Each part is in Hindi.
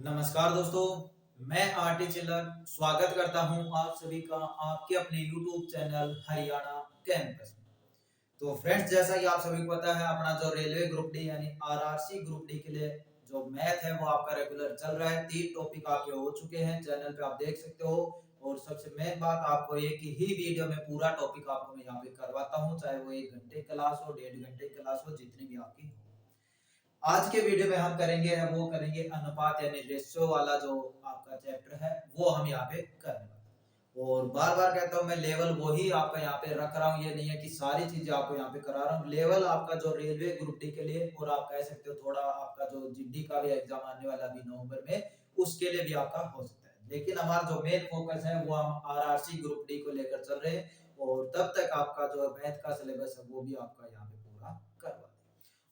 नमस्कार दोस्तों, मैं आरटी चिल्लर स्वागत करता हूं आप सभी का आपके अपने YouTube चैनल हरियाणा कैंपस में। तो फ्रेंड्स, जैसा कि आप सभी को पता है, अपना जो रेलवे ग्रुप डी यानी आरआरसी ग्रुप डी के लिए जो मैथ है वो आपका रेगुलर चल रहा है। 3 टॉपिक आपके हो चुके हैं, चैनल पे आप देख सकते हो। और सबसे मेन बात, आपको एक ही वीडियो में पूरा टॉपिक आपको मैं यहाँ पे करवाता हूँ, चाहे वो 1 घंटे क्लास हो, 1.5 घंटे क्लास हो, जितनी भी आपकी हो। आज के वीडियो में हम करेंगे अनुपात यानी रेशियो वाला जो आपका चैप्टर है वो हम यहाँ पे करने वाले हैं। और बार बार कहता हूँ, मैं लेवल वही आपका यहाँ पे रख रहा हूँ, ये नहीं है कि सारी चीजें आपको यहाँ पे करा रहा हूँ। लेवल आपका जो रेलवे ग्रुप डी के लिए, और आप कह सकते हो थोड़ा आपका जो जीडी का भी एग्जाम आने वाला अभी नवंबर में, उसके लिए भी आपका हो सकता है। लेकिन हमारा जो मेन फोकस है वो हम आरआरसी ग्रुप डी को लेकर चल रहे हैं। और तब तक आपका जो मैथ का सिलेबस है वो भी आपका यहाँ पे पूरा करवा।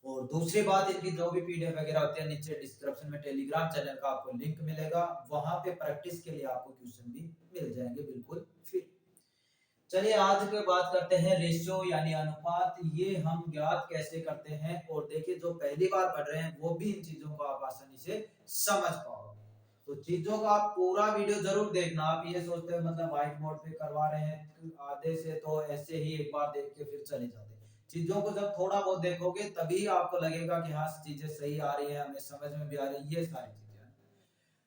और दूसरी बात, इनकी जो भी पीडीएफ वगैरह होती है, नीचे डिस्क्रिप्शन में टेलीग्राम चैनल का आपको लिंक मिलेगा, वहां पे प्रैक्टिस के लिए आपको क्वेश्चन भी मिल जाएंगे बिल्कुल फ्री। चलिए आज के बात करते हैं रेशियो यानी अनुपात, ये हम ज्ञात कैसे करते हैं। और देखिए, जो पहली बार पढ़ रहे हैं वो भी इन चीजों को आप आसानी से समझ पाओगे। तो चीजों का आप पूरा वीडियो जरूर देखना। आप ये सोचते हैं मतलब व्हाइट बोर्ड पे करवा रहे हैं आधे से, तो ऐसे ही एक बार देख के फिर चले जाते हैं। चीजों को जब थोड़ा बहुत देखोगे तभी आपको लगेगा कि हाँ, चीजें सही आ रही है, हमें समझ में भी आ रही है, ये सारी चीजें।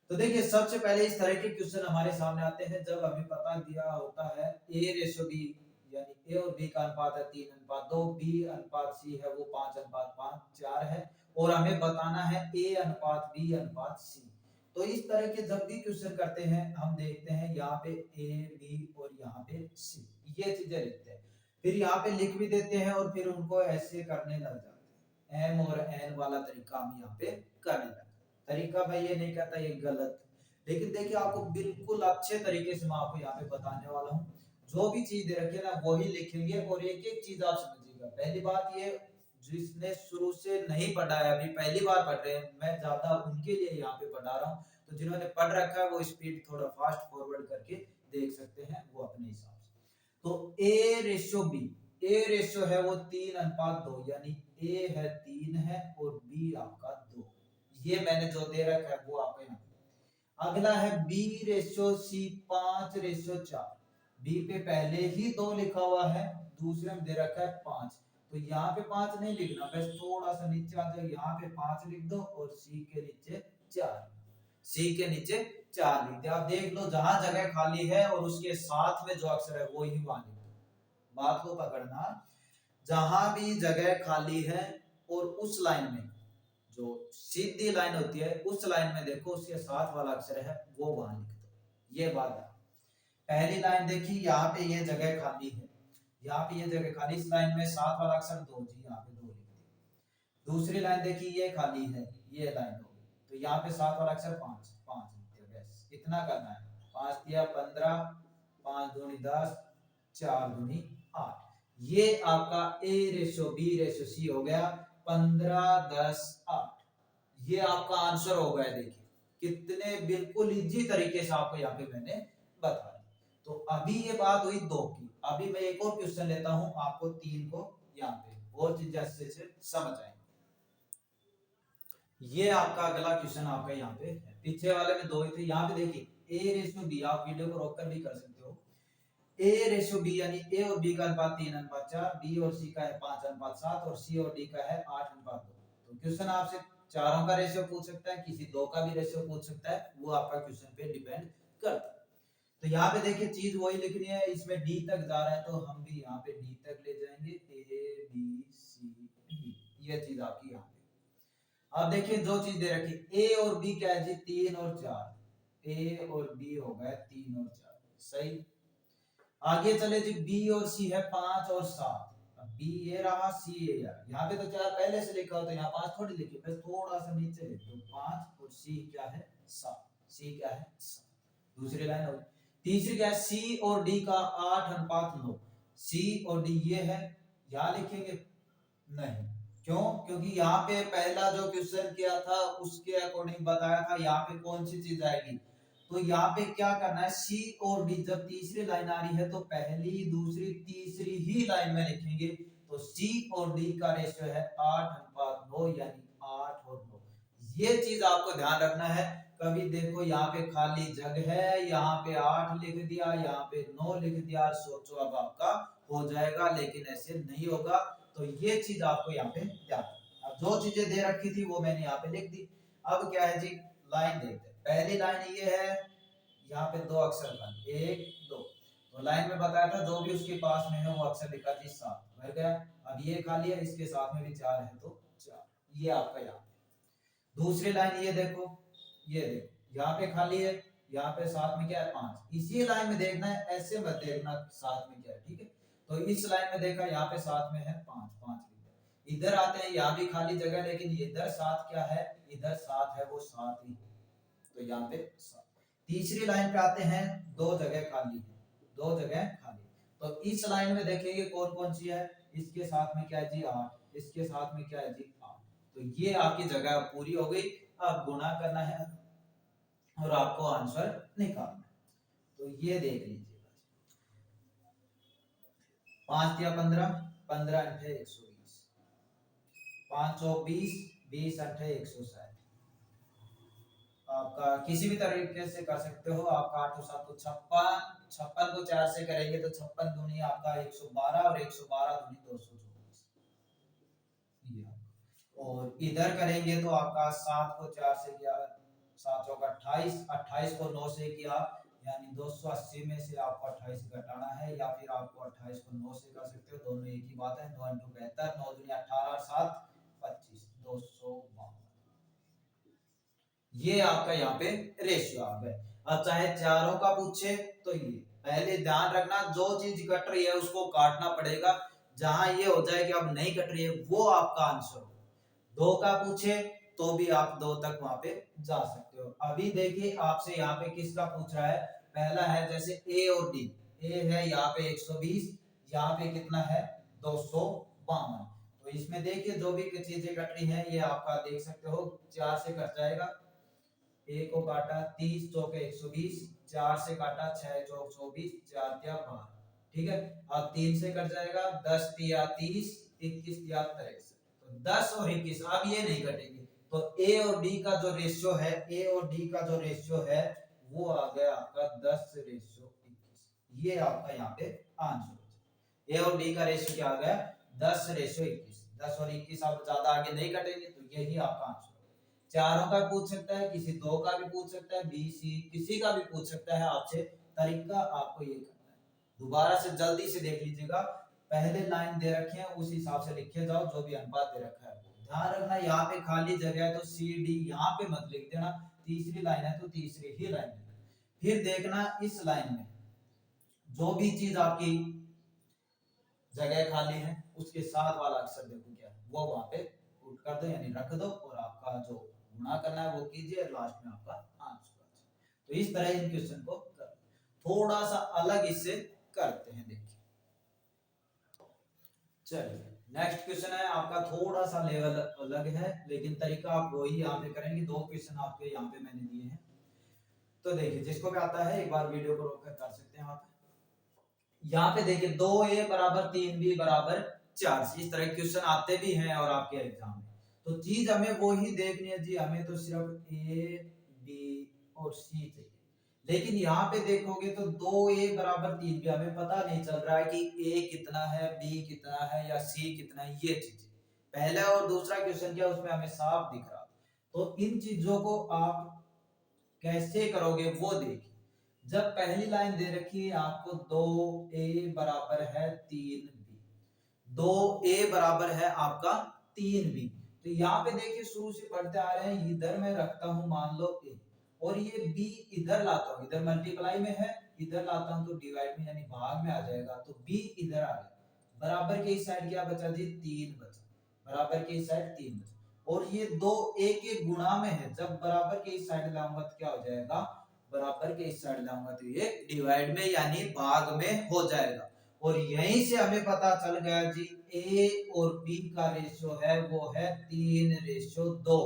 तो देखिए, सबसे पहले इस तरह के क्वेश्चन हमारे सामने आते हैं जब हमें पता दिया होता है ए रेशो बी, यानी ए और बी का अनुपात है 3:2, बी अनुपात सी है वो 5:5 4 है, और हमें बताना है ए अनुपात बी अनुपात सी। तो इस तरह के जब भी क्वेश्चन करते हैं हम देखते हैं यहाँ पे ए बी और यहाँ पे सी, ये चीजें लिखते हैं। फिर यहाँ पे लिख भी देते हैं और फिर उनको ऐसे करने लग जाते हैं। एम और एन वाला तरीका हम यहाँ पे करने लगते हैं। तरीका मैं ये नहीं कहता ये गलत, लेकिन देखिए आपको बिल्कुल अच्छे तरीके से मैं आपको यहाँ पे बताने वाला हूँ। जो भी चीज दे रखी है ना वही लिखेंगे, और एक एक चीज आप समझिएगा। पहली बात ये, जिसने शुरू से नहीं पढ़ा है, अभी पहली बार पढ़ रहे हैं, मैं ज्यादा उनके लिए यहाँ पे पढ़ा रहा हूँ। तो जिन्होंने पढ़ रखा है वो स्पीड थोड़ा फास्ट फॉरवर्ड करके देख सकते हैं, वो अपने हिसाब से। तो A ratio B, A ratio है वो 3:2, यानी ए है 3 है और बी आपका 2। ये मैंने जो दे रखा है वो आपको यहाँ पे। अगला है बी रेशियो सी 5:4। बी पे पहले ही 2 लिखा हुआ है, दूसरे में दे रखा है 5। तो यहाँ पे 5 नहीं लिखना, बस थोड़ा सा नीचे आ जाओ, यहाँ पे 5 लिख दो और सी के नीचे 4। सी के नीचे 4 लिख दिया। आप देख लो, जहां जगह खाली है और उसके साथ में जो अक्षर है वो ही वहां लिख दो। बात को पकड़ना, जहां भी जगह खाली है और उस लाइन में जो सीधी लाइन होती है उस लाइन में देखो उसके साथ वाला अक्षर है वो वहां लिख दो। ये बात है। पहली लाइन देखी, यहाँ पे ये जगह खाली है, यहाँ पे ये जगह खाली, इस लाइन में साथ वाला अक्षर 2 जी, यहाँ पे 2 लिख दिया। दूसरी लाइन देखी, ये खाली है, ये लाइन हो गई, तो यहाँ पे साथ वाला अक्षर 5 5 लिख दिया। बस इतना करना है। 5 दिया 15, 5 दूनी 10, 4 दूनी 8। ये आपका ए रेशो बी रेशो सी हो गया 15 10 8। ये आपका आंसर हो गया। देखिए कितने बिल्कुल इजी तरीके से आपको यहाँ पे मैंने बता दिया। तो अभी ये बात हुई 2 की। अभी मैं एक और क्वेश्चन लेता हूं, आपको 3 को यहाँ पे और चीजें अच्छे से समझ आएंगे। ये आपका अगला क्वेश्चन आपका यहाँ पे है। पीछे वाले में 2 ही थे, यहाँ पे देखिए ए रेशो बी, आप वीडियो को रोक कर भी कर सकते हो। ए रेशो बी यानी ए और बी का अनुपात 3:4, बी और सी का है 5:7 और सी और डी का है 8:2। तो क्वेश्चन आपसे चारों का रेशियो पूछ सकता है, किसी दो का भी रेशियो पूछ सकता है, वो आपका क्वेश्चन पे डिपेंड करता है। तो यहाँ पे देखिए चीज वही लिखनी है, इसमें डी तक जा रहा है तो हम भी यहाँ पे डी तक ले जाएंगे, ए बी सी डी, ये चीज आपकी यहाँ पे। अब देखिए जो चीज दे रखी, ए और बी क्या है जी, 3 और 4। ए और बी हो गए 3 और 4, सही। आगे चले जी, बी और सी है 5 और 7। बी ये रहा, सी ये रहा। यहाँ पे तो 4 पहले से लिखा हो तो यहाँ 5 थोड़ी लिखी, बस थोड़ा सा नीचे लिख दो 5 और सी क्या है 7। सी क्या है 7। दूसरी लाइन हो गई। तीसरी क्या है, सी और डी का 8:9। सी और डी ये है, यहाँ लिखेंगे नहीं, क्यों? क्योंकि यहाँ पे पहला जो क्वेश्चन किया था उसके अकॉर्डिंग बताया था यहाँ पे कौन सी चीज आएगी। तो यहाँ पे क्या करना है, सी और डी जब तीसरी लाइन आ रही है तो पहली दूसरी तीसरी ही लाइन में लिखेंगे। तो सी और डी का रेशियो है 8:9, यानी 8 और 9। ये चीज आपको ध्यान रखना है। कभी देखो यहाँ पे खाली जगह है, यहाँ पे 8 लिख दिया, यहाँ पे 9 लिख दिया, सोचो अब आपका हो जाएगा, लेकिन ऐसे नहीं होगा। तो ये चीज आपको यहाँ पे ध्यान रखना। अब जो चीजें दे रखी थी वो मैंने यहाँ पे लिख दी। अब क्या है जी, लाइन देखते हैं। पहली लाइन ये है, यहाँ पे 2 अक्षर बन, 1 2। तो लाइन में बताया था जो भी उसके पास में है वो अक्षर लिखा जी 7 भर गया। अब ये खाली है, इसके साथ में भी 4 है तो 4, ये आपका यहाँ। दूसरी लाइन ये देखो, ये देखो यहाँ पे खाली है, यहाँ पे साथ में क्या है 5। इसी लाइन में देखना है, ऐसे मत देखना साथ में क्या है, ठीक है। तो इस लाइन में देखा, यहाँ पे साथ में है 5 5 इधर आते हैं, यहाँ भी खाली जगह, लेकिन इधर 7 क्या है, इधर 7 है, वो 7 ही, तो यहाँ पे 7। तीसरी लाइन पे आते हैं, 2 जगह खाली है, 2 जगह खाली। तो इस लाइन में देखेंगे कौन कौन सी है, इसके साथ में क्या है जी 8, इसके साथ में क्या है जी 8। तो ये आपकी जगह पूरी हो गई। अब गुणा करना है और आपको आंसर निकालना है। तो ये देख लीजिए, 5 दिया 15, 15 अंठे 120, 5 चौक 20, 20 अंठे 160। आपका किसी भी तरीके से कर सकते हो। आपका 8 7 तो 56, 56 को 4 से करेंगे तो 56 दूनी आपका 112 और 112 दूनी 224। और इधर करेंगे तो आपका 7 को 4 से किया, 7 चौक 28, 28 को 9 से किया, यानी 280 में से आपको 28 घटाना है, या फिर आपको 28 को 9 से कर सकते हो, दोनों एक ही बात है। 9 × 72, 9 दूनी 18 और 7 25, 252। ये आपका यहाँ पे रेशियो आ गया। अब चाहे चारों का पूछे तो ये पहले ध्यान रखना, जो चीज कट रही है उसको काटना पड़ेगा। जहां ये हो जाए कि अब नहीं कट रही है वो आपका आंसर हो। 2 का पूछे तो भी आप 2 तक वहां पे जा सकते हो। अभी देखिए आपसे यहाँ पे किसका पूछ रहा है। पहला है जैसे ए और डी। ए है यहाँ पे 120, यहाँ पे कितना है 252। तो इसमें देखिए जो भी चीजें कट रही है ये आपका देख सकते हो 4 से कट जाएगा। ए को काटा 30 चौके 120, 4 से काटा 6 चौक 24, 4 तिया 12, ठीक है। अब 3 से कट जाएगा, 10 तिया 30, 21 तिया 63। तो 10 और 21 अब ये नहीं कटेंगे। तो ए और डी का जो रेशियो है, ए और डी का जो रेशियो है वो आ गया आपका 10:21। ये आपका यहाँ पे आंसर हो। ए और डी का रेशियो क्या आ गया 10:21। 10 और 21 अब ज्यादा आगे नहीं कटेंगे, तो यही आपका आंसर। चारों का पूछ सकता है, किसी 2 का भी पूछ सकता है, बी सी किसी का भी पूछ सकता है आपसे। तरीका आपको ये करना है। दोबारा से जल्दी से देख लीजिएगा, पहले लाइन दे रखे हैं उस हिसाब से लिखे जाओ, जो भी अनुपात दे रखा है। ध्यान रखना यहाँ पे खाली जगह है तो सी डी यहाँ पे मत लिख देना। तीसरी लाइन है तो तीसरी ही लाइन है। फिर देखना इस लाइन में जो भी चीज आपकी जगह खाली है उसके साथ वाला अक्षर देखो क्या है, वो वहां पे पुट कर दो, यानी रख दो, और आपका जो गुणा करना है वो कीजिए, लास्ट में आपका आंसर आ जाए। तो इस तरह इन क्वेश्चन को कर, थोड़ा सा अलग इससे करते हैं। देखिए चलिए नेक्स्ट क्वेश्चन है आपका, थोड़ा सा लेवल अलग है लेकिन तरीका आप वही यहाँ पे करेंगे। 2 क्वेश्चन आपके यहाँ पे मैंने दिए हैं, तो देखिए जिसको भी आता है एक बार वीडियो को रोक कर कर सकते हैं आप। यहाँ पे देखिए 2a बराबर 3b बराबर 4, इस तरह क्वेश्चन आते भी हैं और आपके एग्जाम में। तो चीज हमें वो ही देखनी है जी, हमें तो सिर्फ ए बी और सी चाहिए। लेकिन यहाँ पे देखोगे तो 2a बराबर 3b, हमें पता नहीं चल रहा है कि a कितना है, b कितना है या c कितना है। ये चीज पहला और दूसरा क्वेश्चन क्या उसमें हमें साफ दिख रहा। तो इन चीजों को आप कैसे करोगे वो देखिए। जब पहली लाइन दे रखी है आपको 2a बराबर है 3b, 2a बराबर है आपका 3b, तो यहाँ पे देखिए शुरू से पढ़ते आ रहे हैं, इधर मैं रखता हूं मान लो a, और ये b इधर लाता हूं, इधर मल्टीप्लाई में है, इधर लाता हूं तो डिवाइड में यानी भाग में आ जाएगा, तो b इधर आ गया। बराबर के इस साइड क्या बचा जी 3 बचा, बराबर के इस साइड 3 बचा। और ये 2 a के गुणा में है, जब बराबर के इस साइड लाऊंगा तो क्या हो जाएगा, बराबर के इस साइड लाऊंगा तो ये डिवाइड में यानी भाग में हो जाएगा। और यहीं से हमें पता चल गया जी a और b का रेशियो है वो है 3:2।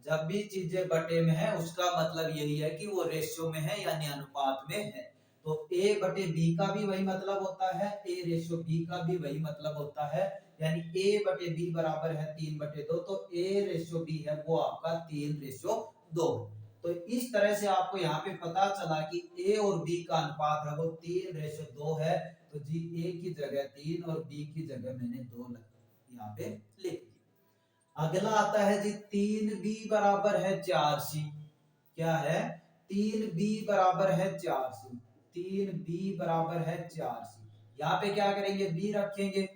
जब भी चीजें बटे में है उसका मतलब यही है कि वो रेशियो में है यानी अनुपात में है। तो ए बटे बी का भी वही मतलब होता है, ए रेशो बी का भी वही मतलब होता है, यानी ए बटे बी बराबर है 3/2। तो ए रेशो बी है वो आपका 3/2। तो इस तरह से आपको यहाँ पे पता चला कि ए और बी का अनुपात है वो 3/2 है। तो जी ए की जगह 3 और बी की जगह मैंने 2 यहाँ पे लिख दिया। अगला आता है जी 3b बराबर है 4c। क्या है? 3b बराबर है 4c। 3b बराबर है 4c। यहाँ पे क्या करेंगे? बी रखेंगे,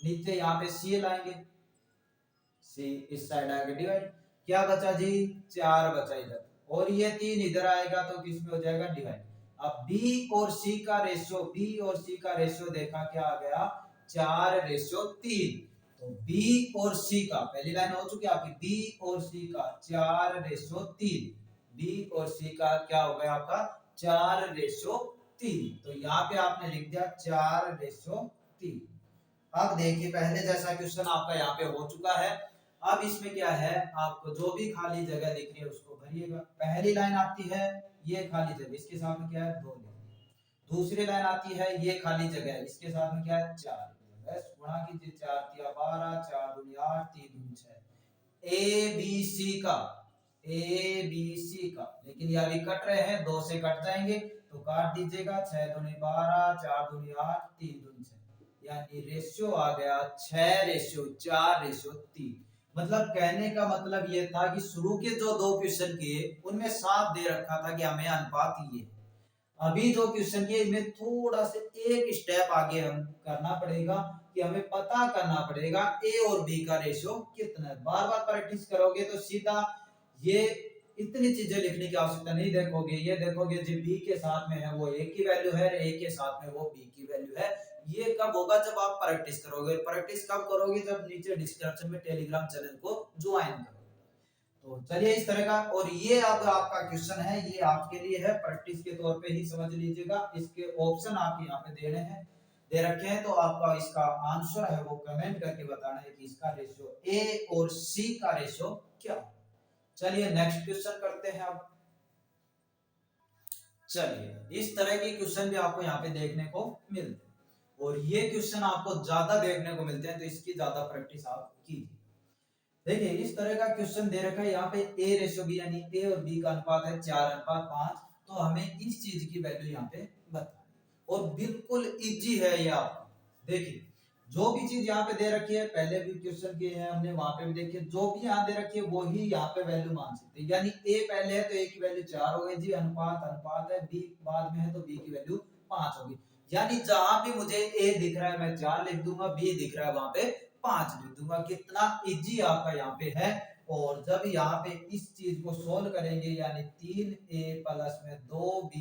नीचे यहाँ पे सी लाएंगे, सी इस साइड आएगा डिवाइड। क्या बचा जी? 4 बचा इधर, और ये 3 इधर आएगा तो किसमें हो जाएगा? डिवाइड। अब बी और सी का रेशियो देखा, क्या आ गया? 4/3। तो बी और सी का, पहली लाइन हो चुकी है आपकी, बी और सी का 4/3। बी और सी का क्या हो गया आपका? 4/3। तो यहाँ पे आपने लिख दिया 4/3। अब देखिए पहले जैसा क्वेश्चन आपका यहाँ पे हो चुका है। अब इसमें क्या है, आपको जो भी खाली जगह दिख रही है उसको भरिएगा। पहली लाइन आती है ये खाली जगह, इसके साथ में क्या है? 2 लिखिए। दूसरी लाइन आती है ये खाली जगह, इसके साथ में क्या है? 4। बस गुणा कीजिए, 4 तिया 12, 4 दूनी 8, 3 दूनी 6। ए बी सी का, लेकिन ये अभी कट रहे हैं, 2 से कट जाएंगे तो काट दीजिएगा। 6 दूनी 12, 4 दूनी 8, 3 दूनी 6, यानी रेशियो आ गया 6/4/3। मतलब कहने का मतलब ये था कि शुरू के जो 2 क्वेश्चन किए उनमें साफ दे रखा था कि हमें अनुपात ये। अभी जो क्वेश्चन किए इनमें थोड़ा से एक स्टेप आगे हम करना पड़ेगा कि हमें पता करना पड़ेगा ए और बी का रेशियो कितना है। बार बार प्रैक्टिस करोगे तो सीधा ये इतनी चीजें लिखने की आवश्यकता नहीं। देखोगे, ये देखोगे जो बी के साथ में है वो ए की वैल्यू है, ए के साथ में वो बी की वैल्यू है। ये कब होगा? जब आप प्रैक्टिस करोगे। प्रैक्टिस कब करोगे? जब नीचे डिस्क्रिप्शन में टेलीग्राम चैनल को ज्वाइन करोगे। तो चलिए इस तरह का, और ये अब आपका क्वेश्चन है, ये आपके लिए है, प्रैक्टिस के तौर पे ही समझ लीजिएगा। इसके ऑप्शन आपके यहाँ पे दे रखे हैं, तो आपका इसका आंसर है वो कमेंट करके बताना है कि इसका रेशियो ए और सी का रेशियो क्या। चलिए नेक्स्ट क्वेश्चन करते हैं अब। चलिए इस तरह के क्वेश्चन भी आपको यहाँ पे देखने को मिलते हैं, और ये क्वेश्चन आपको ज्यादा देखने को मिलते हैं, तो इसकी ज्यादा प्रैक्टिस आप कीजिए। देखिए इस तरह का क्वेश्चन दे रखा है यहाँ पे ए रेशियो बी, यानी ए और बी का अनुपात है 4:5। तो हमें इस चीज की वैल्यू यहाँ पे बतानी, और बिल्कुल इजी है ये आपका। देखिए जो भी चीज यहाँ पे दे रखी है, पहले भी क्वेश्चन किए हैं हमने, वहां पे भी देखिए जो भी यहाँ दे रखी है वो ही यहाँ पे वैल्यू मान सकते हैं। यानी ए पहले है तो ए की वैल्यू 4 हो गई जी, अनुपात है, बी बाद में है तो बी की वैल्यू 5 होगी। यानी जहां भी मुझे ए दिख रहा है मैं 4 लिख दूंगा, बी दिख रहा है वहां पे 5 लिख दूंगा। कितना इजी आपका यहाँ पे है। और जब यहाँ पे इस चीज को सोल्व करेंगे, यानी 3a प्लस में 2b,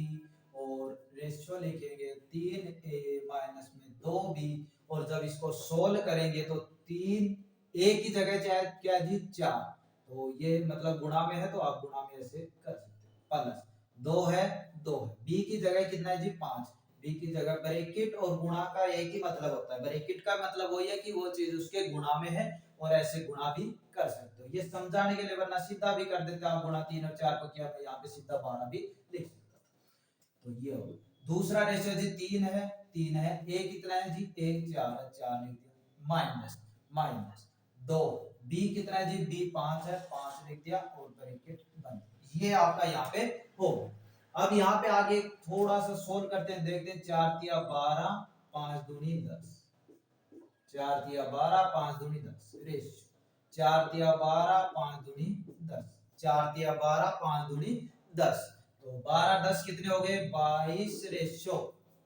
और रेशियो लिखेंगे 3a माइनस में 2b, और जब इसको सोल्व करेंगे तो 3a की जगह क्या जी? 4। तो ये मतलब गुणा में है तो आप गुणा में ऐसे कर सकते हैं। प्लस 2 है, 2 है, b की जगह कितना है जी? 5। बी की जगह ब्रैकेट और गुणा का एक ही मतलब होता है। ब्रैकेट का मतलब वही है कि वो चीज उसके गुणा में है, और ऐसे गुणा भी कर सकते हो। ये समझाने के लिए, वरना सीधा भी कर देते आप, गुणा 3 और 4 को किया, यहाँ पे सीधा 12 भी लिख सकता। तो ये हो दूसरा रेशियो जी 3 है, 3 है। ए कितना है जी? ए 4 है, 4 लिख दिया। माइनस माइनस 2, बी कितना है जी? बी 5 है, 5 लिख दिया, और ब्रैकेट बंद। ये आपका यहाँ पे हो। अब यहाँ पे आगे थोड़ा सा सोल्व करते हैं, देखते हैं। 4 तिया 12, 5 दूनी 10, 4 तिया 12, 5 दूनी 10 रेशियो। 4 तिया 12, 5 दूनी 10, 4 तिया 12, 5 दूनी 10। तो 12 10 कितने हो गए? 22 रेशियो।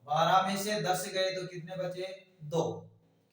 12 में से 10 गए तो कितने बचे? 2।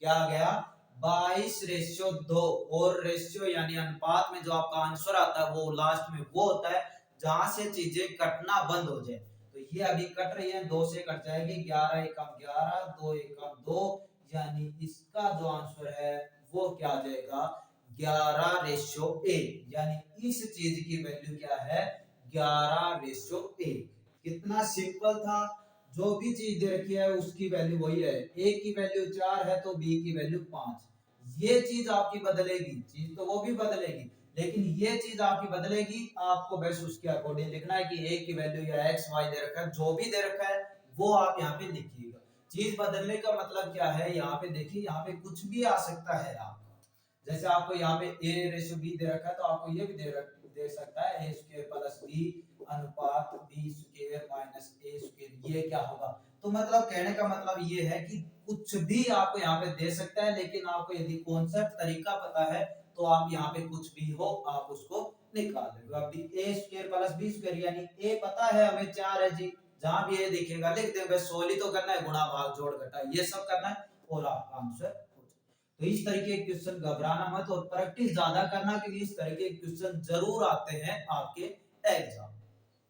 क्या आ गया? 22/2। और रेशियो यानी अनुपात में जो आपका आंसर आता है वो लास्ट में वो होता है जहां से चीजें कटना बंद हो जाए। तो ये अभी कट रही है, 2 से कट जाएगी, 11 एकम 11, 2 एकम 2, यानी इसका जो आंसर है वो क्या आ जाएगा? 11/1। यानी इस चीज की वैल्यू क्या है? 11/1। कितना सिंपल था। जो भी चीज दे रखी है उसकी वैल्यू वही है। ए की वैल्यू 4 है तो बी की वैल्यू 5। ये चीज आपकी बदलेगी, चीज तो वो भी बदलेगी, लेकिन ये चीज आपकी बदलेगी, आपको बस उसके अकॉर्डिंग लिखना है कि a की वैल्यू या x y दे रखा है, जो भी दे रखा है वो आप यहाँ पे लिखिएगा। चीज बदलने का मतलब क्या है, यहाँ पे देखिए, यहाँ पे कुछ भी आ सकता है आपका। जैसे आपको यहाँ पे a रेशो b दे रखा है, तो आपको ये भी दे सकता है a स्क्वायर प्लस b अनुपात b square minus a square, ये क्या होगा। तो मतलब कहने का मतलब ये है कि कुछ भी आपको यहाँ पे दे सकता है, लेकिन आपको यदि कॉन्सेप्ट तरीका पता है तो आप यहाँ पे कुछ भी हो आप उसको निकाल लेंगे। अभी a square plus b square, यानी a पता है हमें 4 है जी, जहां भी a दिखेगा लिख देंगे, बस सोली तो करना है, गुणा भाग जोड़ घटा ये सब करना है और आपका आंसर हो जाए। तो इस तरीके के क्वेश्चन घबराना मत और प्रैक्टिस ज्यादा करना, क्योंकि इस तरीके के क्वेश्चन जरूर आते हैं आपके एग्जाम।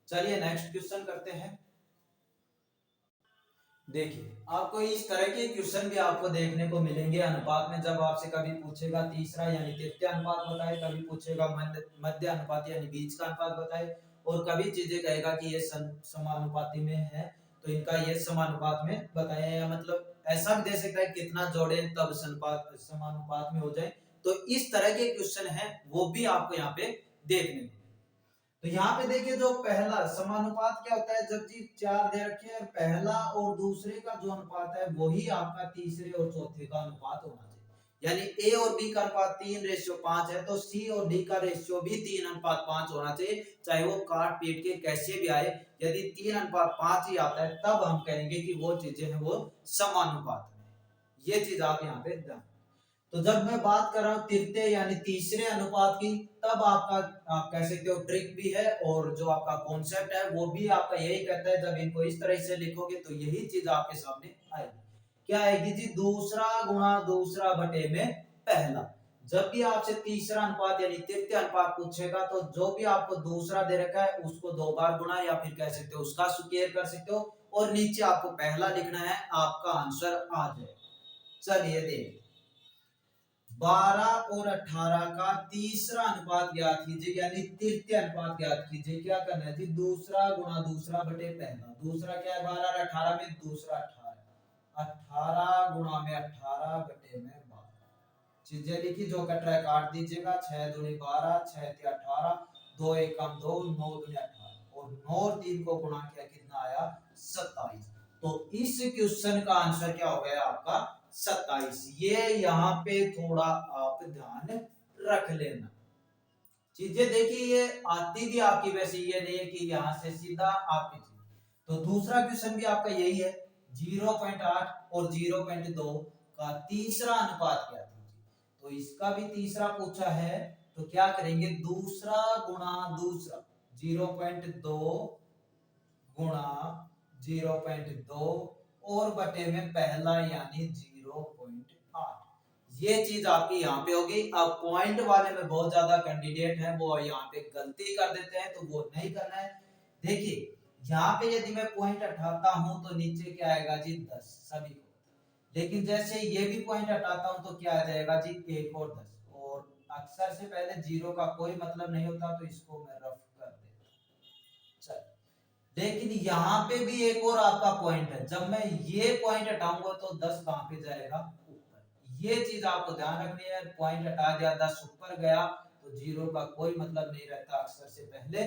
चलिए नेक्स्ट क्वेश्चन करते हैं। देखिए आपको इस तरह के क्वेश्चन भी आपको देखने को मिलेंगे अनुपात में, जब आपसे कभी पूछेगा तीसरा यानी तृतीय अनुपात बताए, कभी पूछेगा मध्य अनुपात यानी बीच का अनुपात बताए, और कभी चीजें कहेगा कि ये समानुपाती में है तो इनका ये समानुपात में बताया, या मतलब ऐसा भी दे सकता है कितना जोड़े तब समानुपात में हो जाए। तो इस तरह के क्वेश्चन है वो भी आपको यहाँ पे देखने को। तो यहाँ पे देखिए, जो पहला समानुपात क्या होता है, जब जी 4 दे रखे हैं, पहला और दूसरे का जो अनुपात है वही आपका तीसरे और चौथे का अनुपात होना चाहिए। यानी a और b का अनुपात 3:5 है, तो c और d का रेशियो भी 3:5 होना चाहिए, चाहे वो काट पीट के कैसे भी आए। यदि 3:5 ही आता है तब हम कहेंगे कि वो चीजें हैं वो समानुपात में। ये चीज आप यहाँ पे ध्यान। तो जब मैं बात कर रहा हूँ तृतीय यानी तीसरे अनुपात की, तब आपका आप कह सकते हो ट्रिक भी है, और जो आपका कॉन्सेप्ट है वो भी आपका यही कहता है, जब इनको इस तरह से लिखोगे तो यही चीज आपके सामने आएगी। क्या आएगी जी, दूसरा गुणा दूसरा बटे में पहला। जब भी आपसे तीसरा अनुपात यानी तृतीय अनुपात पूछेगा, तो जो भी आपको दूसरा दे रखा है उसको 2 बार गुणा, या फिर कह सकते हो उसका स्क्वायर कर सकते हो, और नीचे आपको पहला लिखना है, आपका आंसर आ जाए। चलिए देखिए, 12 और 18 का तीसरा अनुपात ज्ञात कीजिए, यानी तृतीय अनुपात ज्ञात कीजिए। क्या करना है जी, दूसरा गुणा दूसरा बटे पहला। दूसरा क्या है, 12 और 18 में दूसरा 18, 18 गुणा में 18 बटे में 12। चीजें लिखी, जो कट रहा है काट दीजिएगा। 6 दूनी 12, 6 × 18, 2 एकम 2, 9 दूनी 18, और 9 और 3 को गुणा किया, कितना आया 27। तो इस क्वेश्चन का आंसर क्या हो गया आपका 27। ये यहाँ पे थोड़ा आप ध्यान रख लेना। चीजें देखिए ये आती भी आपकी वैसे, ये नहीं है कि यहाँ से सीधा आपकी चीज। तो दूसरा क्वेश्चन भी आपका यही है, 0.8 और 0.2 का तीसरा अनुपात क्या था। तो इसका भी तीसरा पूछा है, तो क्या करेंगे, दूसरा गुणा दूसरा, 0.2 गुणा 0.2 और बटे में पहला यानी 0.8। ये चीज आपकी यहाँ पे होगी। अब पॉइंट वाले में बहुत ज्यादा कैंडिडेट हैं, वो यहाँ पे गलती कर देते हैं, तो वो नहीं करना है। देखिए यहाँ पे यदि मैं पॉइंट हटाता हूं तो नीचे क्या आएगा जी 10 सभी को, लेकिन जैसे ये भी पॉइंट हटाता हूं तो क्या आ जाएगा जी 1 और 10, और अक्सर से पहले जीरो का कोई मतलब नहीं होता, तो इसको मैं रफ कर देता हूं। चल, लेकिन यहाँ पे भी एक और आपका पॉइंट है, जब मैं ये पॉइंट हटाऊंगा तो 10 कहां पे जाएगा, ऊपर। ये चीज आपको ध्यान रखनी है। पॉइंट हटा दिया, 10 ऊपर गया, तो जीरो का कोई मतलब नहीं रहता अक्सर से पहले,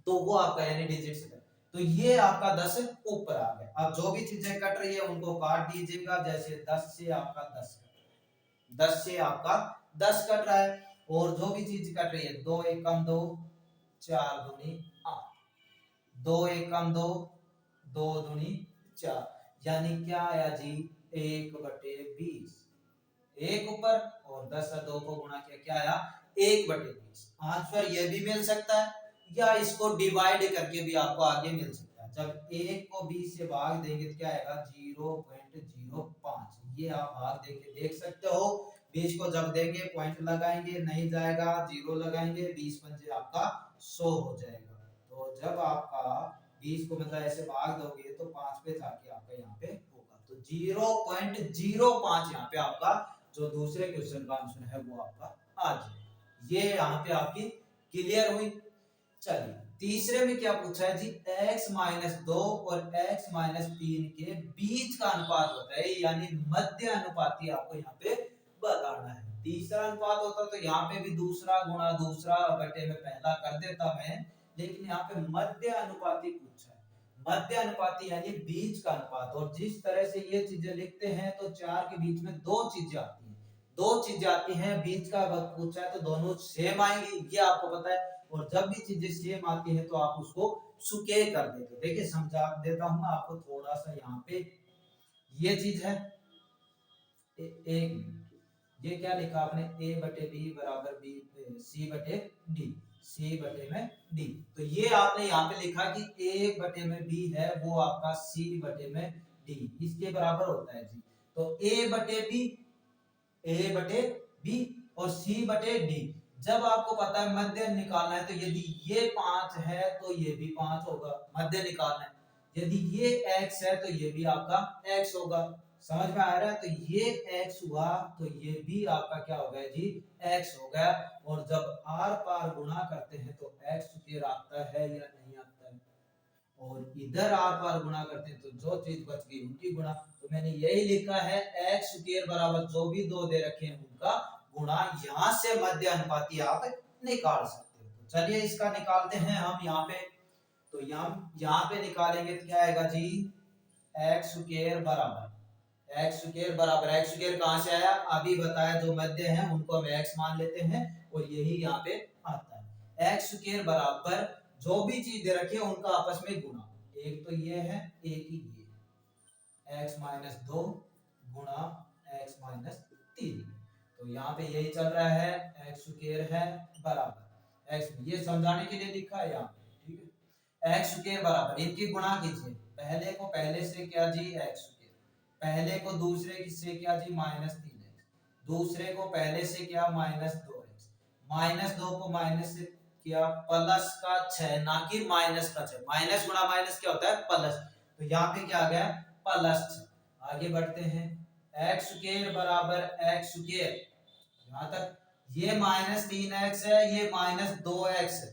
तो वो आपका यानी डिजिट से पहले। तो ये आपका 10 ऊपर आ गया। अब जो भी चीजें कट रही है उनको काट दीजिएगा। जैसे 10 से आपका 10 10 से आपका 10 कट रहा है, और जो भी चीज कट रही है, 2 एकम 2, 4 दूनी 8, 2 एकम 2, 2 दूनी 4, यानी क्या आया जी 1/20। 1 ऊपर और 10 और 2 को गुणा किया, क्या आया 1/20। आंसर ये भी मिल सकता है, या इसको डिवाइड करके भी आपको आगे मिल सकता है। जब 1 को 20 से भाग देंगे तो क्या आएगा 0.05। ये आप भाग देके देख सकते हो। 20 को जब देंगे पॉइंट लगाएंगे, नहीं जाएगा, जीरो लगाएंगे, 20 पंजे आपका 100 हो जाएगा। तो जब आपका 20 को मतलब ऐसे भाग दोगे तो 5 पे जाके आपका यहाँ पे होगा, तो 0.05 यहाँ पे आपका जो दूसरे क्वेश्चन का आंसर है वो आपका आ जाए। ये यहाँ पे आपकी क्लियर हुई। चलिए तीसरे में क्या पूछा है जी, x-2 और x-3 के बीच का अनुपात होता है, यानी मध्य अनुपाती आपको यहाँ पे बताना है। तीसरा अनुपात होता तो यहाँ पे भी दूसरा गुणा दूसरा बटे में पहला कर देता मैं, लेकिन यहाँ पे मध्य अनुपाती पूछा है। मध्य अनुपाती यानी बीच का अनुपात, और जिस तरह से ये चीजें लिखते हैं तो चार के बीच में दो चीजें आती हैं, दो चीजें आती हैं, बीच का वक्त पूछा है तो दोनों सेम आएंगी, ये आपको पता है। और जब भी चीजें सेम आती है तो आप उसको सुके कर देते हो। देखिए समझा देता हूं मैं आपको थोड़ा सा, यहाँ पे ये चीज है एक, ये क्या लिखा आपने, a बटे बी बराबर बी सी बटे डी, सी बटे में डी। तो ये आपने यहाँ पे लिखा कि a बटे में b है वो आपका c बटे में d इसके बराबर होता है जी। तो a बटे b और c बटे d। जब आपको पता है मध्य निकालना है तो यदि ये 5 है तो ये भी 5 होगा, मध्य निकालना है। यदि ये x है तो ये भी आपका x होगा, समझ में आ रहा है। तो ये x हुआ तो ये भी आपका क्या हो गया जी, x हो गया। और जब आर पार गुणा करते हैं तो x स्क्वायर आता है या नहीं आता है, और इधर आर पार गुणा करते हैं तो जो चीज बच गई उनकी गुणा। तो मैंने यही लिखा है x स्क्वायर बराबर जो भी दो दे रखे हैं उनका गुणा। यहाँ से मध्य अनुपाती आप निकाल सकते हो। तो चलिए इसका निकालते हैं हम यहाँ पे। तो यहाँ पे निकालेंगे तो क्या आएगा जी, x स्क्वायर बराबर एक्स स्क्वायर कहां से आया, अभी बताया, जो मध्य है उनको हम x मान लेते हैं और यही यहाँ पे आता है। एक्स स्क्वायर बराबर जो भी चीज दे रखी है उनका आपस में गुणा, एक तो ये है एक ही ये, x माइनस 2 गुणा x माइनस 3। तो यहाँ पे यही चल रहा है, एक्स स्क्वायर है बराबर x, ये समझाने के लिए लिखा है यहाँ पे, ठीक है। एक्स स्क्वायर बराबर इनकी गुणा कीजिए, पहले को पहले से क्या जी एक्स, पहले को दूसरे से क्या जी माइनस 3x, दूसरे को पहले से क्या माइनस 2x, माइनस 2 को माइनस से क्या प्लस का 6, ना कि माइनस का 6। माइनस गुणा माइनस क्या होता है प्लस, तो यहाँ पे क्या आ गया प्लस 6। आगे बढ़ते हैं, एक्स स्क्वायर बराबर एक्स स्क्वायर, यहाँ तक ये माइनस 3x है, ये माइनस 2x है,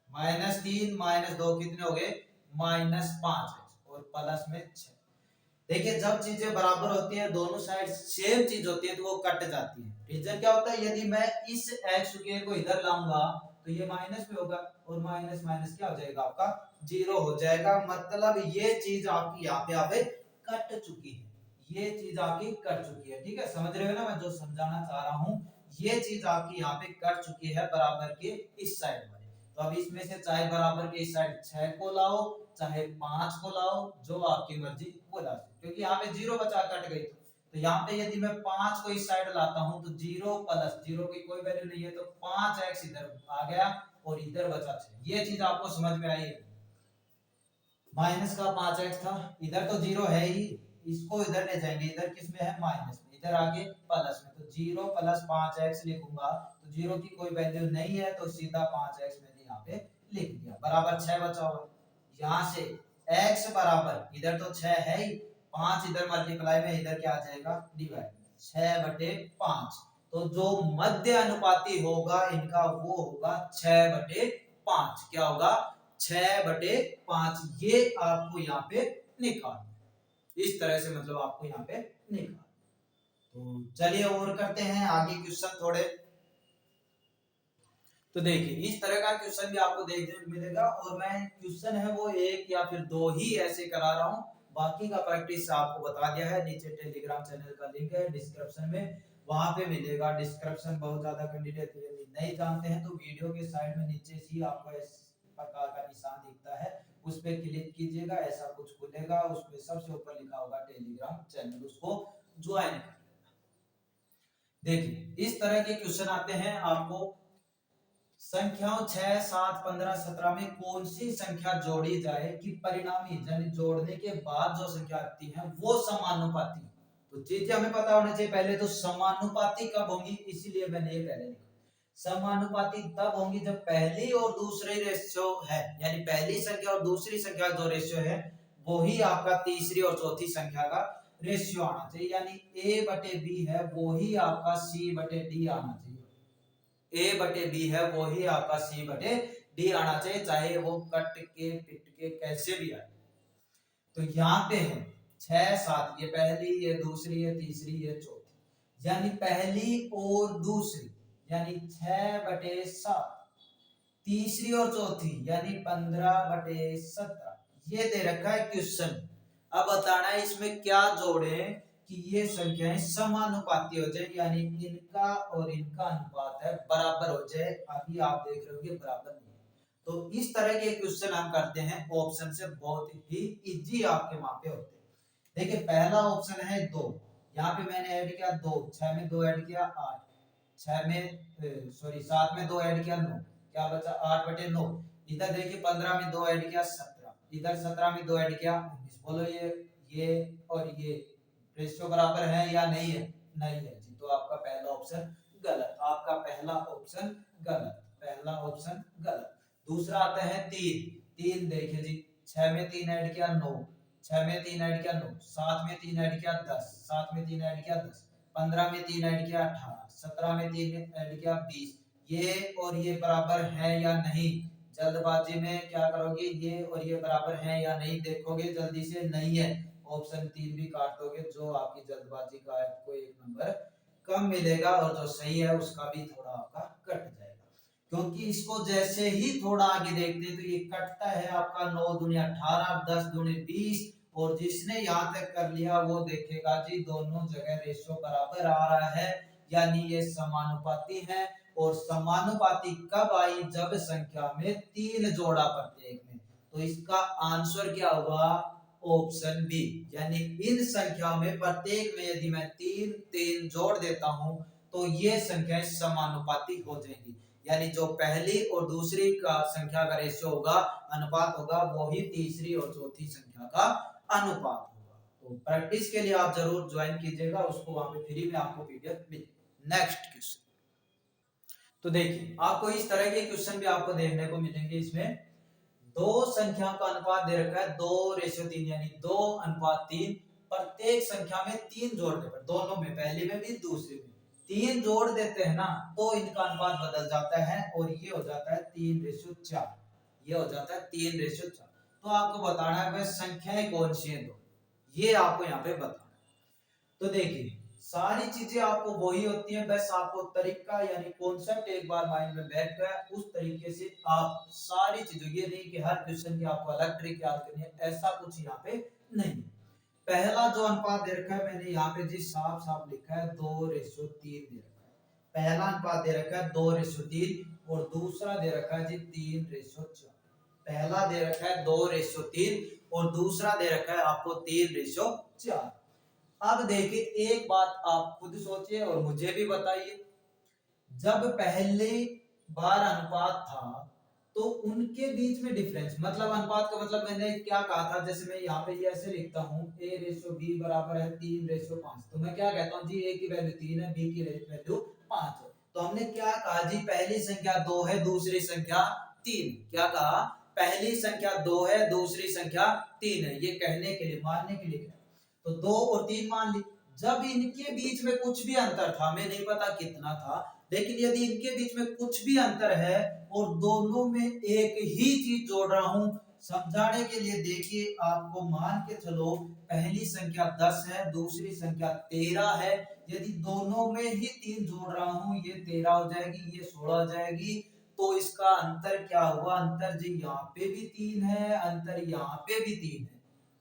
माइनस 3 माइनस 2 कितने हो गए माइनस 5x और प्लस में 6। देखिए जब चीजें बराबर होती हैं, दोनों साइड सेम चीज होती है तो वो कट जाती है। रीजन क्या होता है, यदि मैं इस एक्स स्क्वायर को इधर लाऊंगा तो ये माइनस में होगा और माइनस माइनस क्या हो जाएगा आपका जीरो हो जाएगा। मतलब ये चीज आपकी यहाँ पे आवे कट चुकी है, ये चीज आपकी कट चुकी है, ठीक है। समझ रहे हो ना मैं जो समझाना चाह रहा हूँ, ये चीज आपकी यहाँ पे कट चुकी है बराबर के इस साइड में। तो अब इसमें से चाहे बराबर के इस साइड 6 को लाओ चाहे 5 को लाओ, जो आपकी मर्जी वो ला, क्योंकि यहाँ पे जीरो बचा कट गई। तो यहाँ पे यदि मैं 5 को इस साइड लाता हूँ तो जीरो प्लस जीरो की कोई वैल्यू नहीं है, तो 5x इधर आ गया और इधर बचा 6। ये चीज आपको समझ में आई, माइनस का 5x था, इधर तो जीरो है ही, इसको इधर ले जाएंगे, इधर किस में है माइनस में, इधर आगे प्लस में, तो जीरो प्लस 5x लिखूंगा तो जीरो की कोई वैल्यू नहीं है तो सीधा 5x मैंने यहाँ पे लिख दिया, बराबर 6 बचा हुआ। यहाँ से x बराबर इधर तो 6 है ही, 5 इधर मल्टीप्लाई में इधर क्या आ जाएगा डिवाइड, 6/5। तो जो मध्य अनुपाती होगा इनका वो होगा 6/5। क्या होगा 6/5। ये आपको यहाँ पे निकाल, इस तरह से मतलब आपको यहाँ पे निकाल। तो चलिए और करते हैं आगे क्वेश्चन थोड़े। तो देखिए इस तरह का क्वेश्चन भी आपको देखने को मिलेगा, और मैं क्वेश्चन है वो एक या फिर दो ही ऐसे करा रहा हूँ, बाकी का प्रैक्टिस आपको बता दिया है। नीचे टेलीग्राम चैनल का लिंक है डिस्क्रिप्शन में, वहां पे मिलेगा। डिस्क्रिप्शन बहुत ज्यादा कैंडिडेट नहीं जानते हैं तो वीडियो के साइड में नीचे ही आपको इस प्रकार का निशान दिखता है, उस पर क्लिक कीजिएगा, ऐसा कुछ खुलेगा, उसमें सबसे ऊपर लिखा होगा टेलीग्राम चैनल, उसको ज्वाइन कर लेना। देखिए इस तरह के क्वेश्चन आते हैं आपको, संख्याओं 6, 7, 15, 17 में कौन सी संख्या जोड़ी जाए कि परिणामी यानी जोड़ने के बाद जो संख्या आती है वो समानुपाती। तो चीजें हमें पता होना चाहिए, पहले तो समानुपाती कब होंगी, इसीलिए मैंने ये पहले लिखा। समानुपाती तब होंगी जब पहली और दूसरी रेशियो है, यानी पहली संख्या और दूसरी संख्या जो रेशियो है वो ही आपका तीसरी और चौथी संख्या का रेशियो आना चाहिए, यानी a/b है वो ही आपका c/d आना चाहिए। a/b है वो ही आपका c/d आना चाहिए, चाहे वो कट के पिट के कैसे भी आए। तो यहाँ पे है 6, 7, ये पहली, ये दूसरी, ये तीसरी, ये चौथी। यानी पहली और दूसरी यानी 6/7, तीसरी और चौथी यानी 15/17। ये दे रखा है क्वेश्चन। अब बताना है इसमें क्या जोड़े कि ये संख्याएं समानुपाती हो जाए, यानी इनका और इनका अनुपात है बराबर हो जाए। अभी आप देख रहे होंगे बराबर नहीं है। तो इस तरह के क्वेश्चन हम करते हैं ऑप्शन से, बहुत ही इजी आपके वहां पे होते हैं। देखिए पहला ऑप्शन है 2, यहाँ पे मैंने ऐड किया 2, 6 में 2 ऐड किया 8, 6 में सॉरी 7 में 2 ऐड किया 9, क्या बचा 8/9। इधर देखिए 15 में 2 ऐड किया 17, इधर 17 में 2 ऐड किया 19। बोलो ये और ये रेशियो बराबर है या नहीं है? नहीं है जी, तो आपका पहला ऑप्शन गलत, आपका पहला ऑप्शन गलत, पहला ऑप्शन गलत। दूसरा आता है 3, 3 देखिए जी, 6 में 3 ऐड किया 9, 6 में 3 ऐड किया 9, 7 में 3 ऐड किया 10, 7 में 3 ऐड किया 10, 15 में 3 ऐड किया 18, 17 में 3 ऐड किया 20। ये और ये बराबर है या नहीं? जल्दबाजी में क्या करोगे, ये और ये बराबर है या नहीं देखोगे जल्दी से, नहीं है, ऑप्शन 3 भी काट दोगे, जो आपकी जल्दबाजी का आपको 1 नंबर कम मिलेगा, और जो सही है उसका भी थोड़ा आपका कट जाएगा। क्योंकि इसको जैसे ही थोड़ा आगे देखते हैं तो ये कटता है आपका 9 दूनी 18, 10 दूनी 20, और जिसने यहाँ तक कर लिया वो देखेगा जी दोनों जगह रेशियो बराबर आ रहा है, यानी ये समानुपाती है। और समानुपाती कब आई? जब संख्या में 3 जोड़ा प्रत्येक में। तो इसका आंसर क्या होगा? ऑप्शन बी, यानी इन संख्याओं में प्रत्येक में यदि मैं 3 3 जोड़ देता हूं तो ये संख्याएं समानुपाती हो जाएंगी, यानी जो पहली और दूसरी का संख्या का रेशियो होगा, अनुपात होगा, वो ही तीसरी और चौथी संख्या का अनुपात होगा। तो प्रैक्टिस के लिए आप जरूर ज्वाइन कीजिएगा, उसको वहां पे फ्री में आपको पीडीएफ मिले। नेक्स्ट क्वेश्चन, तो देखिए आपको इस तरह के क्वेश्चन भी आपको देखने को मिलेंगे। इसमें दो संख्या का अनुपात दे रखा है 2:3, यानी 2:3। प्रत्येक संख्या में 3 जोड़ने पर, दोनों में, पहली में भी दूसरी में 3 जोड़ देते हैं ना, तो इनका अनुपात बदल जाता है और ये हो जाता है 3:4। ये हो जाता है 3:4। तो आपको बताना है वह संख्याएं कौन सी हैं, दो, ये आपको यहाँ पे बताना है। तो देखिए सारी चीजें आपको वही होती हैं, बस आपको तरीका यानी कॉन्सेप्ट एक बार माइंड में बैठ गया, उस तरीके से आप सारी चीजों, ये नहीं कि हर क्वेश्चन की आपको अलग ट्रिक याद करनी है, ऐसा कुछ यहाँ पे नहीं। पहला जो अनुपात दे रखा है मैंने यहाँ पे जी साफ साफ लिखा है 2:3 दे रखा है। पहला अनुपात दे रखा है 2:3 और दूसरा दे रखा है जी 3:4। पहला दे रखा है 2:3 और दूसरा दे रखा है आपको 3:4। अब देखिए एक बात आप खुद सोचिए और मुझे भी बताइए, जब पहले बार अनुपात था तो उनके बीच में डिफरेंस, मतलब अनुपात का मतलब मैंने क्या कहा था, जैसे मैं यहाँ पे ये ऐसे लिखता हूँ A/B बराबर है 3:5, तो मैं क्या कहता हूँ जी A की वैल्यू 3 है, B की वैल्यू 5 है। तो हमने क्या कहा जी, पहली संख्या 2 है, दूसरी संख्या 3। क्या कहा? पहली संख्या 2 है, दूसरी संख्या 3 है। ये कहने के लिए, मानने के लिए, तो 2 और 3 मान ली। जब इनके बीच में कुछ भी अंतर था, हमें नहीं पता कितना था, लेकिन यदि इनके बीच में कुछ भी अंतर है और दोनों में एक ही चीज जोड़ रहा हूं, समझाने के लिए देखिए आपको मान के चलो पहली संख्या 10 है, दूसरी संख्या 13 है, यदि दोनों में ही 3 जोड़ रहा हूं, ये 13 हो जाएगी, ये 16 हो जाएगी, तो इसका अंतर क्या हुआ? अंतर जी यहाँ पे भी 3 है, अंतर यहाँ पे भी 3 है।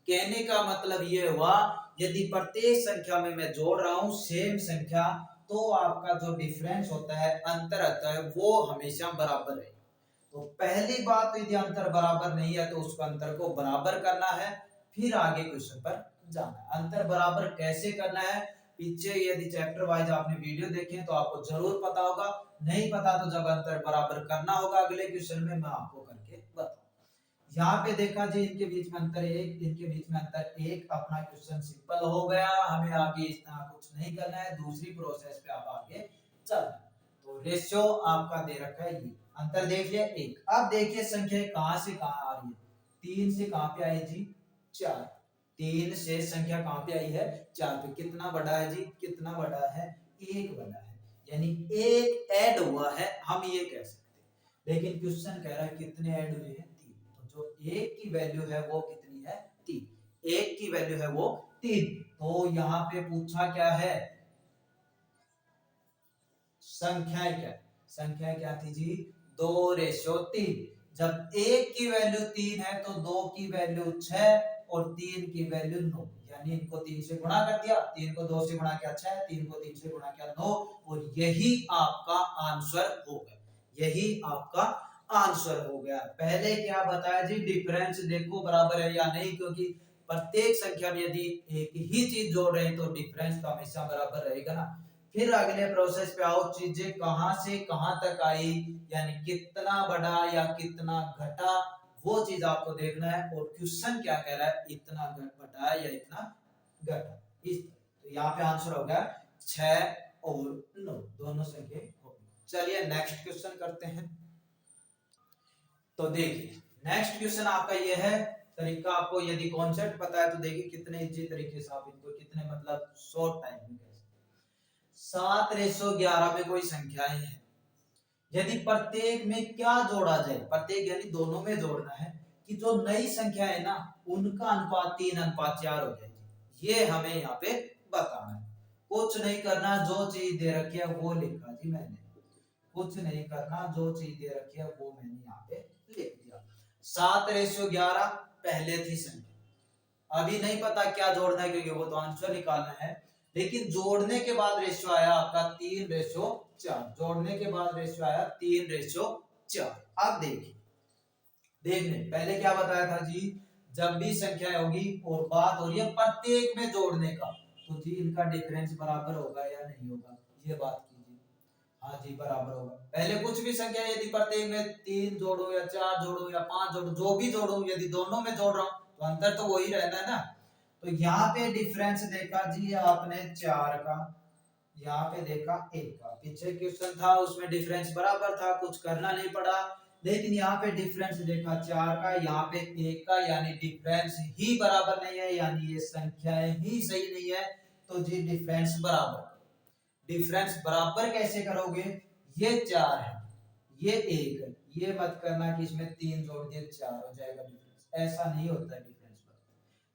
कहने का मतलब ये हुआ यदि प्रत्येक संख्या में मैं जोड़ रहा हूं सेम संख्या, तो आपका जो डिफरेंस होता है, अंतर आता है, वो हमेशा बराबर है। तो पहली बात, यदि अंतर बराबर नहीं है तो उसको अंतर को बराबर करना है, फिर आगे क्वेश्चन पर जाना है। अंतर बराबर कैसे करना है, पीछे यदि चैप्टर वाइज आपने वीडियो देखे तो आपको जरूर पता होगा, नहीं पता तो जब अंतर बराबर करना होगा अगले क्वेश्चन में मैं आपको करके बताऊंगा। यहाँ पे देखा जी इनके बीच में अंतर 1, इनके बीच में अंतर 1, अपना क्वेश्चन सिंपल हो गया, हमें आगे इतना कुछ नहीं करना है, दूसरी प्रोसेस पे आप आगे चलना। तो रेशियो आपका दे रखा है, ये अंतर देख लिया 1। अब देखिए संख्या कहां से कहां आ रही है, 3 से कहां पे आई जी 4, 3 से संख्या कहां पे आई है 4 पे। कितना बड़ा है जी, कितना बड़ा है, 1 बड़ा है, यानी 1 ऐड हुआ है, हम ये कह सकते हैं। लेकिन क्वेश्चन कह रहा है कितने ऐड हुए हैं, जो 1 की वैल्यू है वो कितनी है 3, 1 की वैल्यू है वो 3। तो यहाँ पे पूछा क्या है, संख्याएं क्या, संख्या क्या थी जी, 2:3। जब 1 की वैल्यू 3 है तो 2 की वैल्यू 6 और 3 की वैल्यू 9, यानी इनको 3 से गुणा कर दिया, 3 को 2 से गुणा किया 6, 3 को 3 से गुणा किया 9, और यही आपका आंसर हो गया, यही आपका आंसर हो गया। पहले क्या बताया जी, डिफरेंस देखो बराबर है या नहीं, क्योंकि प्रत्येक संख्या में यदि एक ही चीज जोड़ रहे हैं तो डिफरेंस तो हमेशा बराबर रहेगा ना। फिर अगले प्रोसेस पे आओ, चीजें कहां से कहां तक आई, यानी कितना बढ़ा या कितना घटा, वो चीज आपको देखना है। और क्वेश्चन क्या कह रहा है, इतना घटा या इतना घटा, इस तो यहाँ पे आंसर हो गया 6 और 9 दोनों संख्या हो गई। चलिए नेक्स्ट क्वेश्चन करते हैं। तो देखिए नेक्स्ट क्वेश्चन आपका ये है, तरीका आपको यदि कॉन्सेप्ट पता है तो देखिए कितने इजी तरीके से आप इनको कितने मतलब शॉर्ट टाइम में कर सकते। 7:11 में कोई संख्याएं हैं, यदि प्रत्येक में क्या जोड़ा जाए, प्रत्येक यानी दोनों में जोड़ना है, कि जो नई संख्या है ना उनका अनुपात 3:4 हो जाएगी, ये हमें यहाँ पे बताना है। कुछ नहीं करना, जो चीज दे रखी है वो लिखा जी मैंने, कुछ नहीं करना, जो चीज दे रखी है वो मैंने यहाँ पे लिख दिया। 7:11 पहले थी संख्या, अभी नहीं पता क्या जोड़ना है क्योंकि वो तो आंसर निकालना है, लेकिन जोड़ने के बाद रेशियो आया आपका 3:4, जोड़ने के बाद रेशियो आया 3:4। अब देखिए, देखने पहले क्या बताया था जी, जब भी संख्या होगी और बात हो रही है प्रत्येक में जोड़ने का, तो जी इनका डिफरेंस बराबर होगा या नहीं होगा, ये बात कीजिए। हाँ जी बराबर होगा। पहले कुछ भी संख्या यदि प्रत्येक में 3 जोड़ो या 4 जोड़ो या 5 जोड़ो, जो भी जोड़ो, यदि दोनों में जोड़ रहा हूं तो अंतर तो वही रहना है ना। तो यहाँ पे डिफरेंस देखा जी आपने 4 का, यहाँ पे देखा 1 का, पीछे क्वेश्चन था उसमें डिफरेंस बराबर था, कुछ करना नहीं पड़ा, लेकिन यहाँ पे डिफरेंस देखा 4 का, यहाँ पे 1 का, यानी डिफरेंस ही बराबर नहीं है, यानी ये संख्याएं ही सही नहीं है, तो जी डिफरेंस बराबर। डिफरेंस बराबर कैसे करोगे, ये 4 है ये 1 है, ये मत करना कि इसमें 3 जोड़ दिए 4 हो जाएगा डिफरेंस, ऐसा नहीं होता है डिफरेंस बराबर।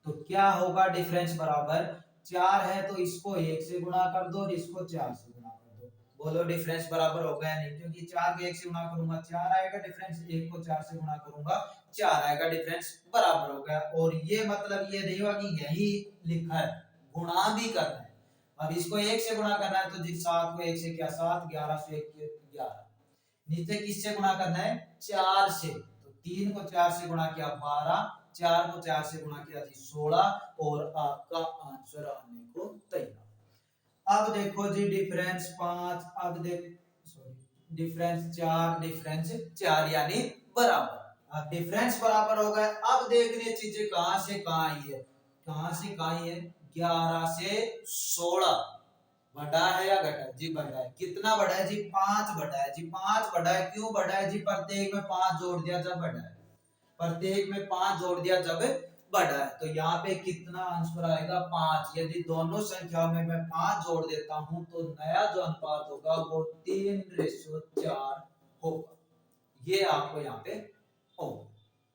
तो क्या होगा डिफरेंस बराबर, 4 है तो इसको 1 से गुणा कर दो और इसको 4 से गुणा कर दो, बोलो डिफरेंस बराबर हो गया नहीं, क्योंकि 4 को 1 से गुणा करूंगा 4 आएगा डिफरेंस, 1 को 4 से गुणा करूंगा 4 आएगा डिफरेंस, बराबर हो गया। और ये मतलब ये नहीं हुआ कि यही लिखा है, गुणा भी करना है। अब इसको 1 से गुणा करना है तो जी 7 को 1 से किया 7, 11 से 1 किया 11, नीचे किससे गुणा करना है 4 से, तो 3 को 4 से गुणा किया 12, 4 को 4 से गुणा किया जी 16, और आपका आंसर आने को तैयार। अब देखो जी डिफरेंस 5, अब देख सॉरी डिफरेंस 4, डिफरेंस 4 यानी बराबर। अब डिफरेंस बराबर हो गया, अब देखने चीजें कहां से कहां आई है, कहां से कहां आई है, 11 से 16 बढ़ा है या घटा, जी बढ़ा है। कितना बढ़ा है जी 5 बढ़ा है जी, 5 बढ़ा है, क्यों बढ़ा है जी, प्रत्येक में 5 जोड़ दिया जब बढ़ा है, प्रत्येक में 5 जोड़ दिया जब बढ़ा है, तो यहाँ पे कितना आंसर आएगा 5। यदि दोनों संख्याओं में मैं 5 जोड़ देता हूं तो नया जो अनुपात होगा वो 3:4 होगा, ये आपको यहाँ पे हो।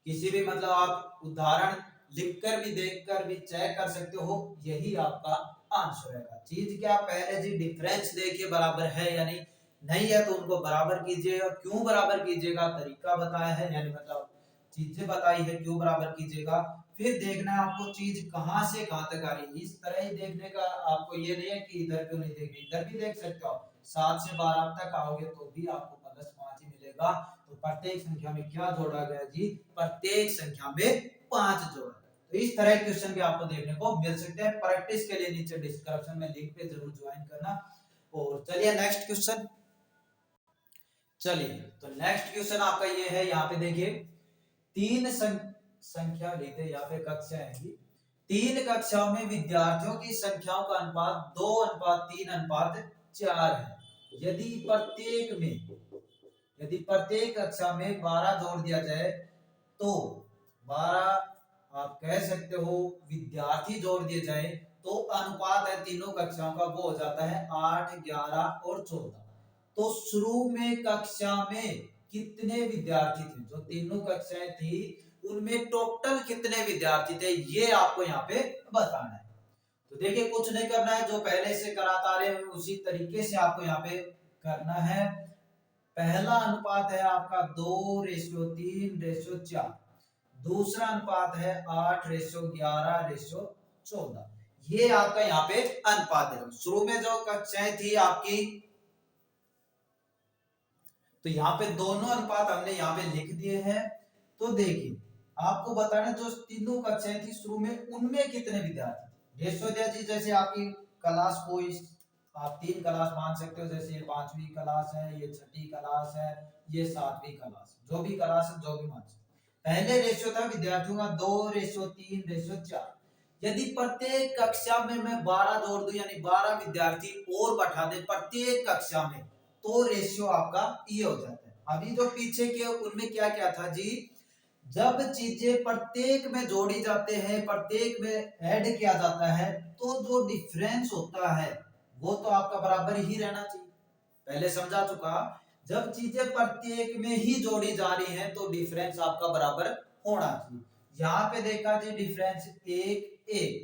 किसी भी मतलब आप उदाहरण लिखकर भी देखकर भी चेक कर सकते हो, यही आपका आंसर है। चीज क्या, पहले जी डिफरेंस देखिए बराबर है या नहीं, नहीं है तो उनको बराबर कीजिएगा। क्यों बराबर कीजिएगा, तरीका बताया है, यानी मतलब चीजें बताई है क्यों बराबर कीजिएगा। फिर देखना है आपको चीज कहां से कहां तक आ रही है, इस तरह ही देखने का, आपको ये नहीं है कि इधर क्यों नहीं देखनी, इधर भी देख सकते हो। 7 से 12 तक आओगे तो भी आपको +5 ही मिलेगा। तो प्रत्येक संख्या में क्या जोड़ा गया जी, प्रत्येक संख्या में 5 जोड़ा। तो इस तरह के क्वेश्चन भी आपको देखने को मिल सकते हैं। प्रैक्टिस के लिए नीचे डिस्क्रिप्शन में लिंक पे जरूर ज्वाइन करना। और चलिए नेक्स्ट क्वेश्चन, चलिए तो नेक्स्ट क्वेश्चन आपका ये है, यहाँ पे देखिए 3 संख्या लेते हैं, यहाँ पे कक्षा है, 3 कक्षाओं में विद्यार्थियों की संख्याओं का अनुपात 2:3:4 है। यदि प्रत्येक कक्षा में 12 जोड़ दिया जाए तो 12 आप कह सकते हो विद्यार्थी जोड़ दिए जाए तो अनुपात है तीनों कक्षाओं का, वो हो जाता है 8, 11 और 14। तो शुरू में कक्षा में कितने विद्यार्थी थे, जो तीनों कक्षाएं थी उनमें टोटल कितने विद्यार्थी थे, ये आपको यहाँ पे बताना है। तो देखिए कुछ नहीं करना है, जो पहले से कराता रहे उसी तरीके से आपको यहाँ पे करना है। पहला अनुपात है आपका 2:3:4, दूसरा अनुपात है 8:11:14। ये आपका यहाँ पे अनुपात है। शुरू में जो कक्षाएं थी आपकी, तो यहाँ पे दोनों अनुपात हमने यहाँ पे लिख दिए हैं। तो देखिए आपको बताना, जो तीनों कक्षाएं थी शुरू में, उनमें कितने विद्यार्थी। रेशो दिया जी, जैसे आपकी क्लास को आप 3 क्लास मान सकते हो, जैसे ये 5वीं क्लास है, ये 6ठी क्लास है, ये 7वीं क्लास, जो भी क्लास है जो भी मान सकते। पहले रेशियो था विद्यार्थियों का 2:3:4। यदि प्रत्येक कक्षा में मैं 12 जोड़ दूं, यानी 12 विद्यार्थी और बैठा दे प्रत्येक कक्षा में, तो रेशियो आपका ये हो जाता है। अभी जो पीछे के उनमें क्या क्या था जी, जब चीजें प्रत्येक में जोड़ी जाते हैं, प्रत्येक में ऐड किया जाता है, तो जो डिफरेंस होता है वो तो आपका बराबर ही रहना चाहिए। पहले समझा चुका, जब चीजें प्रत्येक में ही जोड़ी जा रही हैं तो डिफरेंस आपका बराबर होना चाहिए। यहाँ पे देखा जी डिफरेंस 1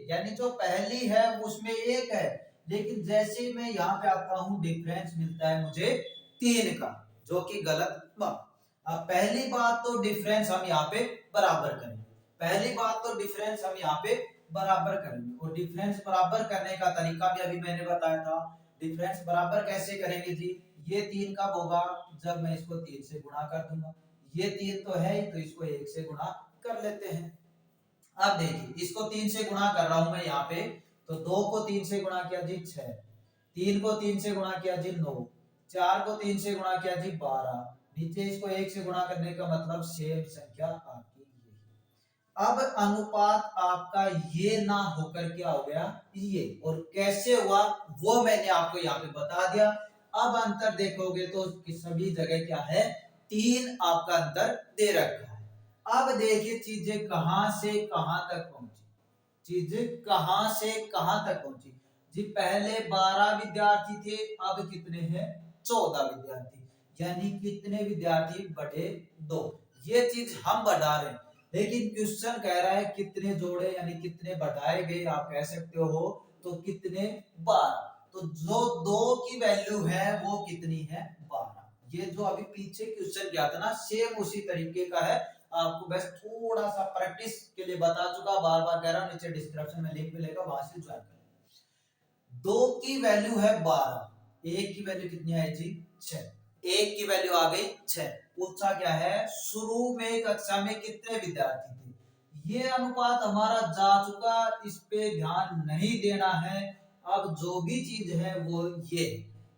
यानी जो पहली है उसमें 1 है, लेकिन जैसे मैं यहाँ पे आता हूँ डिफरेंस मिलता है मुझे 3 का, जो कि गलत बात। अब पहली बात तो डिफरेंस हम यहाँ पे बराबर करेंगे, पहली बात तो डिफरेंस हम यहाँ पे बराबर करेंगे। और डिफरेंस बराबर करने का तरीका भी अभी मैंने बताया था। डिफरेंस बराबर कैसे करेंगे जी, ये 3 कब होगा, जब मैं इसको 3 से गुणा कर दूंगा। ये 3 तो है ही, तो इसको 1 से गुणा कर लेते हैं। अब देखिए इसको 3 से गुणा कर रहा हूं मैं यहाँ पे, तो 2 को 3 से गुणा किया जी 6, 3 को 3 से गुणा किया जी 9, 4 को 3 से गुणा किया जी 12, नीचे इसको 1 से गुणा करने का मतलब सेम संख्या आपकी ये। अब अनुपात आपका ये ना होकर क्या हो गया ये, और कैसे हुआ वो मैंने आपको यहाँ पे बता दिया। अब अंतर देखोगे तो सभी जगह क्या है, 3 आपका अंतर दे रखा है। अब देखिए चीजें कहां से कहां तक पहुंची, चीजें कहां से कहां तक पहुंची जी। पहले 12 विद्यार्थी थे, अब कितने हैं, 14 विद्यार्थी, यानी कितने विद्यार्थी बढ़े, 2। ये चीज हम बढ़ा रहे हैं, लेकिन क्वेश्चन कह रहा है कितने जोड़े, यानी कितने बढ़ाए गए, आप कह सकते हो तो कितने, 12। तो जो 2 की वैल्यू है वो कितनी है, 12। ये जो अभी पीछे क्वेश्चन किया था ना, सेम उसी तरीके का है। आपको बस थोड़ा सा प्रैक्टिस के लिए बता चुका, बार बार कह रहा हूं, नीचे डिस्क्रिप्शन में लिंक मिलेगा, वहां से ज्वाइन करें। 2 की वैल्यू है 12, 1 की वैल्यू कितनी आई जी, 6, 1 की वैल्यू आ गई 6। पूछा क्या है, शुरू में कक्षा में कितने विद्यार्थी थे। ये अनुपात हमारा जा चुका, इस पे ध्यान नहीं देना है। अब जो भी चीज है वो ये,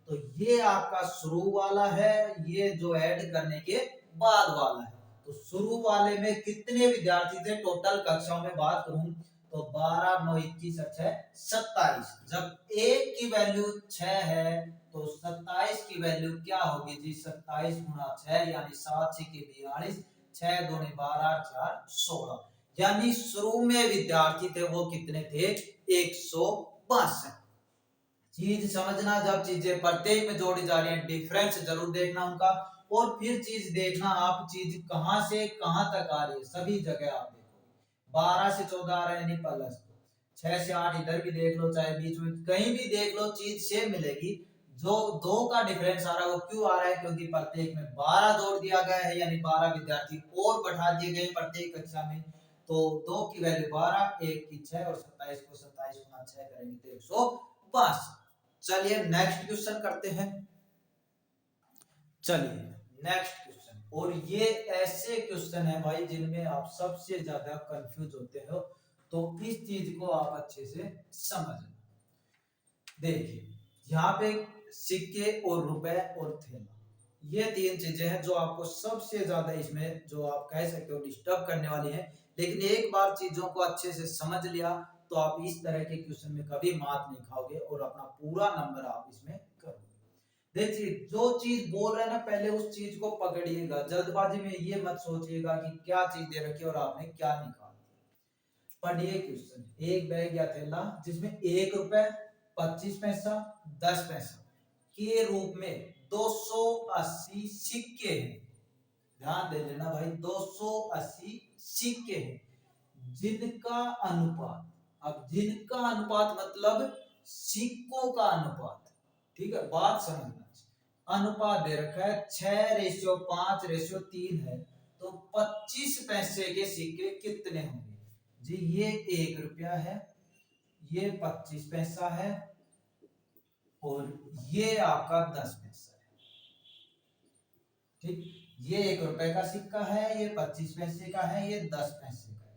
तो ये आपका शुरू वाला है, ये जो ऐड करने के बाद वाला है। तो शुरू वाले में कितने विद्यार्थी थे, टोटल कक्षाओं में बात करूं तो 12 9 21 6 27। जब 1 की वैल्यू 6 है तो 27 की वैल्यू क्या होगी जी, 27 गुणा 6 यानी 7 6 के 42, 6 दूनी 12 4 16। यानी शुरू में विद्यार्थी थे वो कितने थे, 162। चीज समझना, जब चीजें प्रत्येक में जोड़ी जा रही है डिफरेंस जरूर देखना उनका, और फिर चीज देखना आप चीज कहां से कहां तक आ रही है, सभी जगह आप देखो 12 से 14 आ रहा है नहीं प्लस, 6 से 8 इधर भी देख लो, चाहे बीच में कहीं भी देख लो चीज सेम मिलेगी। जो 2 का डिफरेंस आ रहा है वो क्यों आ रहा है, क्योंकि प्रत्येक में 12 जोड़ दिया गया है, यानी 12 विद्यार्थी और बढ़ा दिए गए प्रत्येक कक्षा में। तो 2 की वैल्यू 12, 1 की 6 और 27 को 27 गुना 6 करेंगे तो 162। चलिए नेक्स्ट क्वेश्चन करते हैं। चलिए नेक्स्ट क्वेश्चन, और ये ऐसे क्वेश्चन है भाई जिनमें आप सबसे ज्यादा कंफ्यूज होते हो, तो इस चीज को आप अच्छे से समझना। देखिए यहाँ पे सिक्के और रुपए और थैला, ये 3 चीजें हैं जो आपको सबसे ज्यादा इसमें जो आप कह सकते हो डिस्टर्ब करने वाली है। लेकिन एक बार चीजों को अच्छे से समझ लिया तो आप इस तरह के क्वेश्चन में कभी मात नहीं खाओगे और अपना पूरा नंबर आप इसमें करोगे। देखिए जो चीज बोल रहे हैं ना, पहले उस चीज को पकड़िएगा, जल्दबाजी में ये मत सोचिएगा कि क्या चीज दे रखी है और आपने क्या निकाल दिया। पढ़िए क्वेश्चन, एक बैग या थैला जिसमें 1 रुपए 25 पैसा 10 पैसा के रूप में 280 सिक्के हैं। ध्यान दे लेना भाई, 280 सिक्के हैं जिनका अनुपात, अब जिनका अनुपात मतलब सिक्कों का अनुपात, ठीक है, बात समझना। अनुपात दे रखा है 6:5:3 है, तो 25 पैसे के सिक्के कितने होंगे जी? ये 1 रुपया है, ये 25 पैसा है, और ये आपका 10 पैसा है। ठीक, ये 1 रुपए का सिक्का है, ये 25 पैसे का है, ये 10 पैसे का है।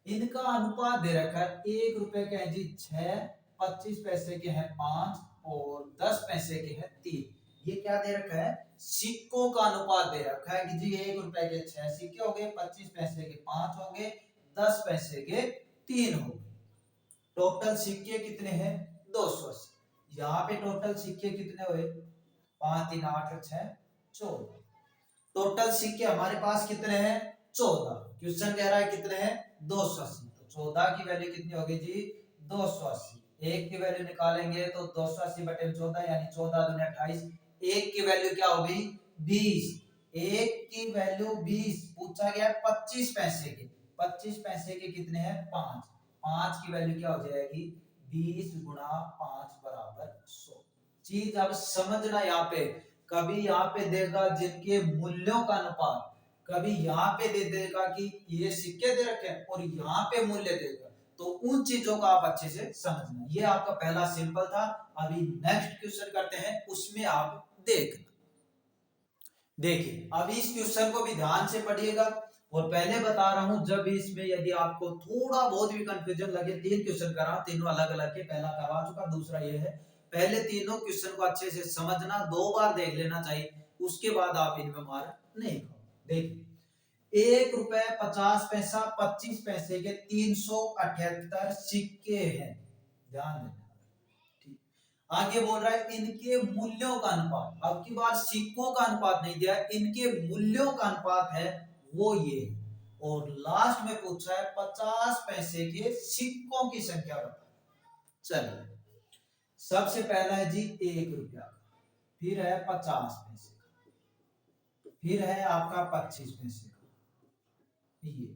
इनका अनुपात दे रखा है 1 रुपए के हैं जी 6, 25 पैसे के हैं 5 और 10 पैसे के हैं 3। ये क्या दे रखा है? सिक्कों का अनुपात दे रखा है कि जी 1 रुपए के 6 सिक्के हो गए, 25 पैसे के 5 हो गए, 10 पैसे के 3 हो गए। टोटल सिक्के कितने हैं? 280। यहाँ पे टोटल सिक्के कितने हुए? 5 3 8 6 14। टोटल सिक्के हमारे पास कितने हैं? 14। क्वेश्चन कह रहा है कितने हैं? 280। तो 14 की वैल्यू कितनी होगी जी? 280। एक की वैल्यू निकालेंगे तो 280/14 यानी 14 दूनी 28। एक की वैल्यू क्या होगी? 20। एक की वैल्यू 20। पूछा गया 25 पैसे के। 25 पैसे के कितने हैं? 5। 5 की वैल्यू क्या हो जाएगी? 20 गुणा 5 बराबर 100। चीज अब समझना, यहाँ पे कभी यहाँ पे देगा जिनके मूल्यों का अनुपात, कभी यहाँ पे दे देगा कि ये सिक्के दे रखे हैं और यहाँ पे मूल्य देगा, तो उन चीजों का आप अच्छे से समझना। ये आपका पहला सिंपल था। अभी नेक्स्ट क्वेश्चन करते हैं, उसमें आप देखना। देखिए अब इस क्वेश्चन को भी ध्यान से पढ़िएगा, और पहले बता रहा हूं जब इसमें यदि आपको थोड़ा बहुत भी कंफ्यूजन लगे, 3 क्वेश्चन करा, तीनों अलग अलग के, पहला करवा चुका, दूसरा ये है। पहले तीनों क्वेश्चन को अच्छे से समझना, 2 बार देख लेना चाहिए, उसके बाद आप इनमें मार नहीं खाओ। देखिए 1 रुपए 50 पैसा 25 पैसे के 378 सिक्के हैं, ध्यान देना। आगे बोल रहा है इनके मूल्यों का अनुपात। अब की बार सिक्कों का अनुपात नहीं दिया, इनके मूल्यों का अनुपात है वो ये। और लास्ट में पूछा है 50 पैसे के सिक्कों की संख्या बता। चलिए सबसे पहला है जी 1 रुपया, फिर है 50 पैसे, फिर है आपका 25 पैसे का। ये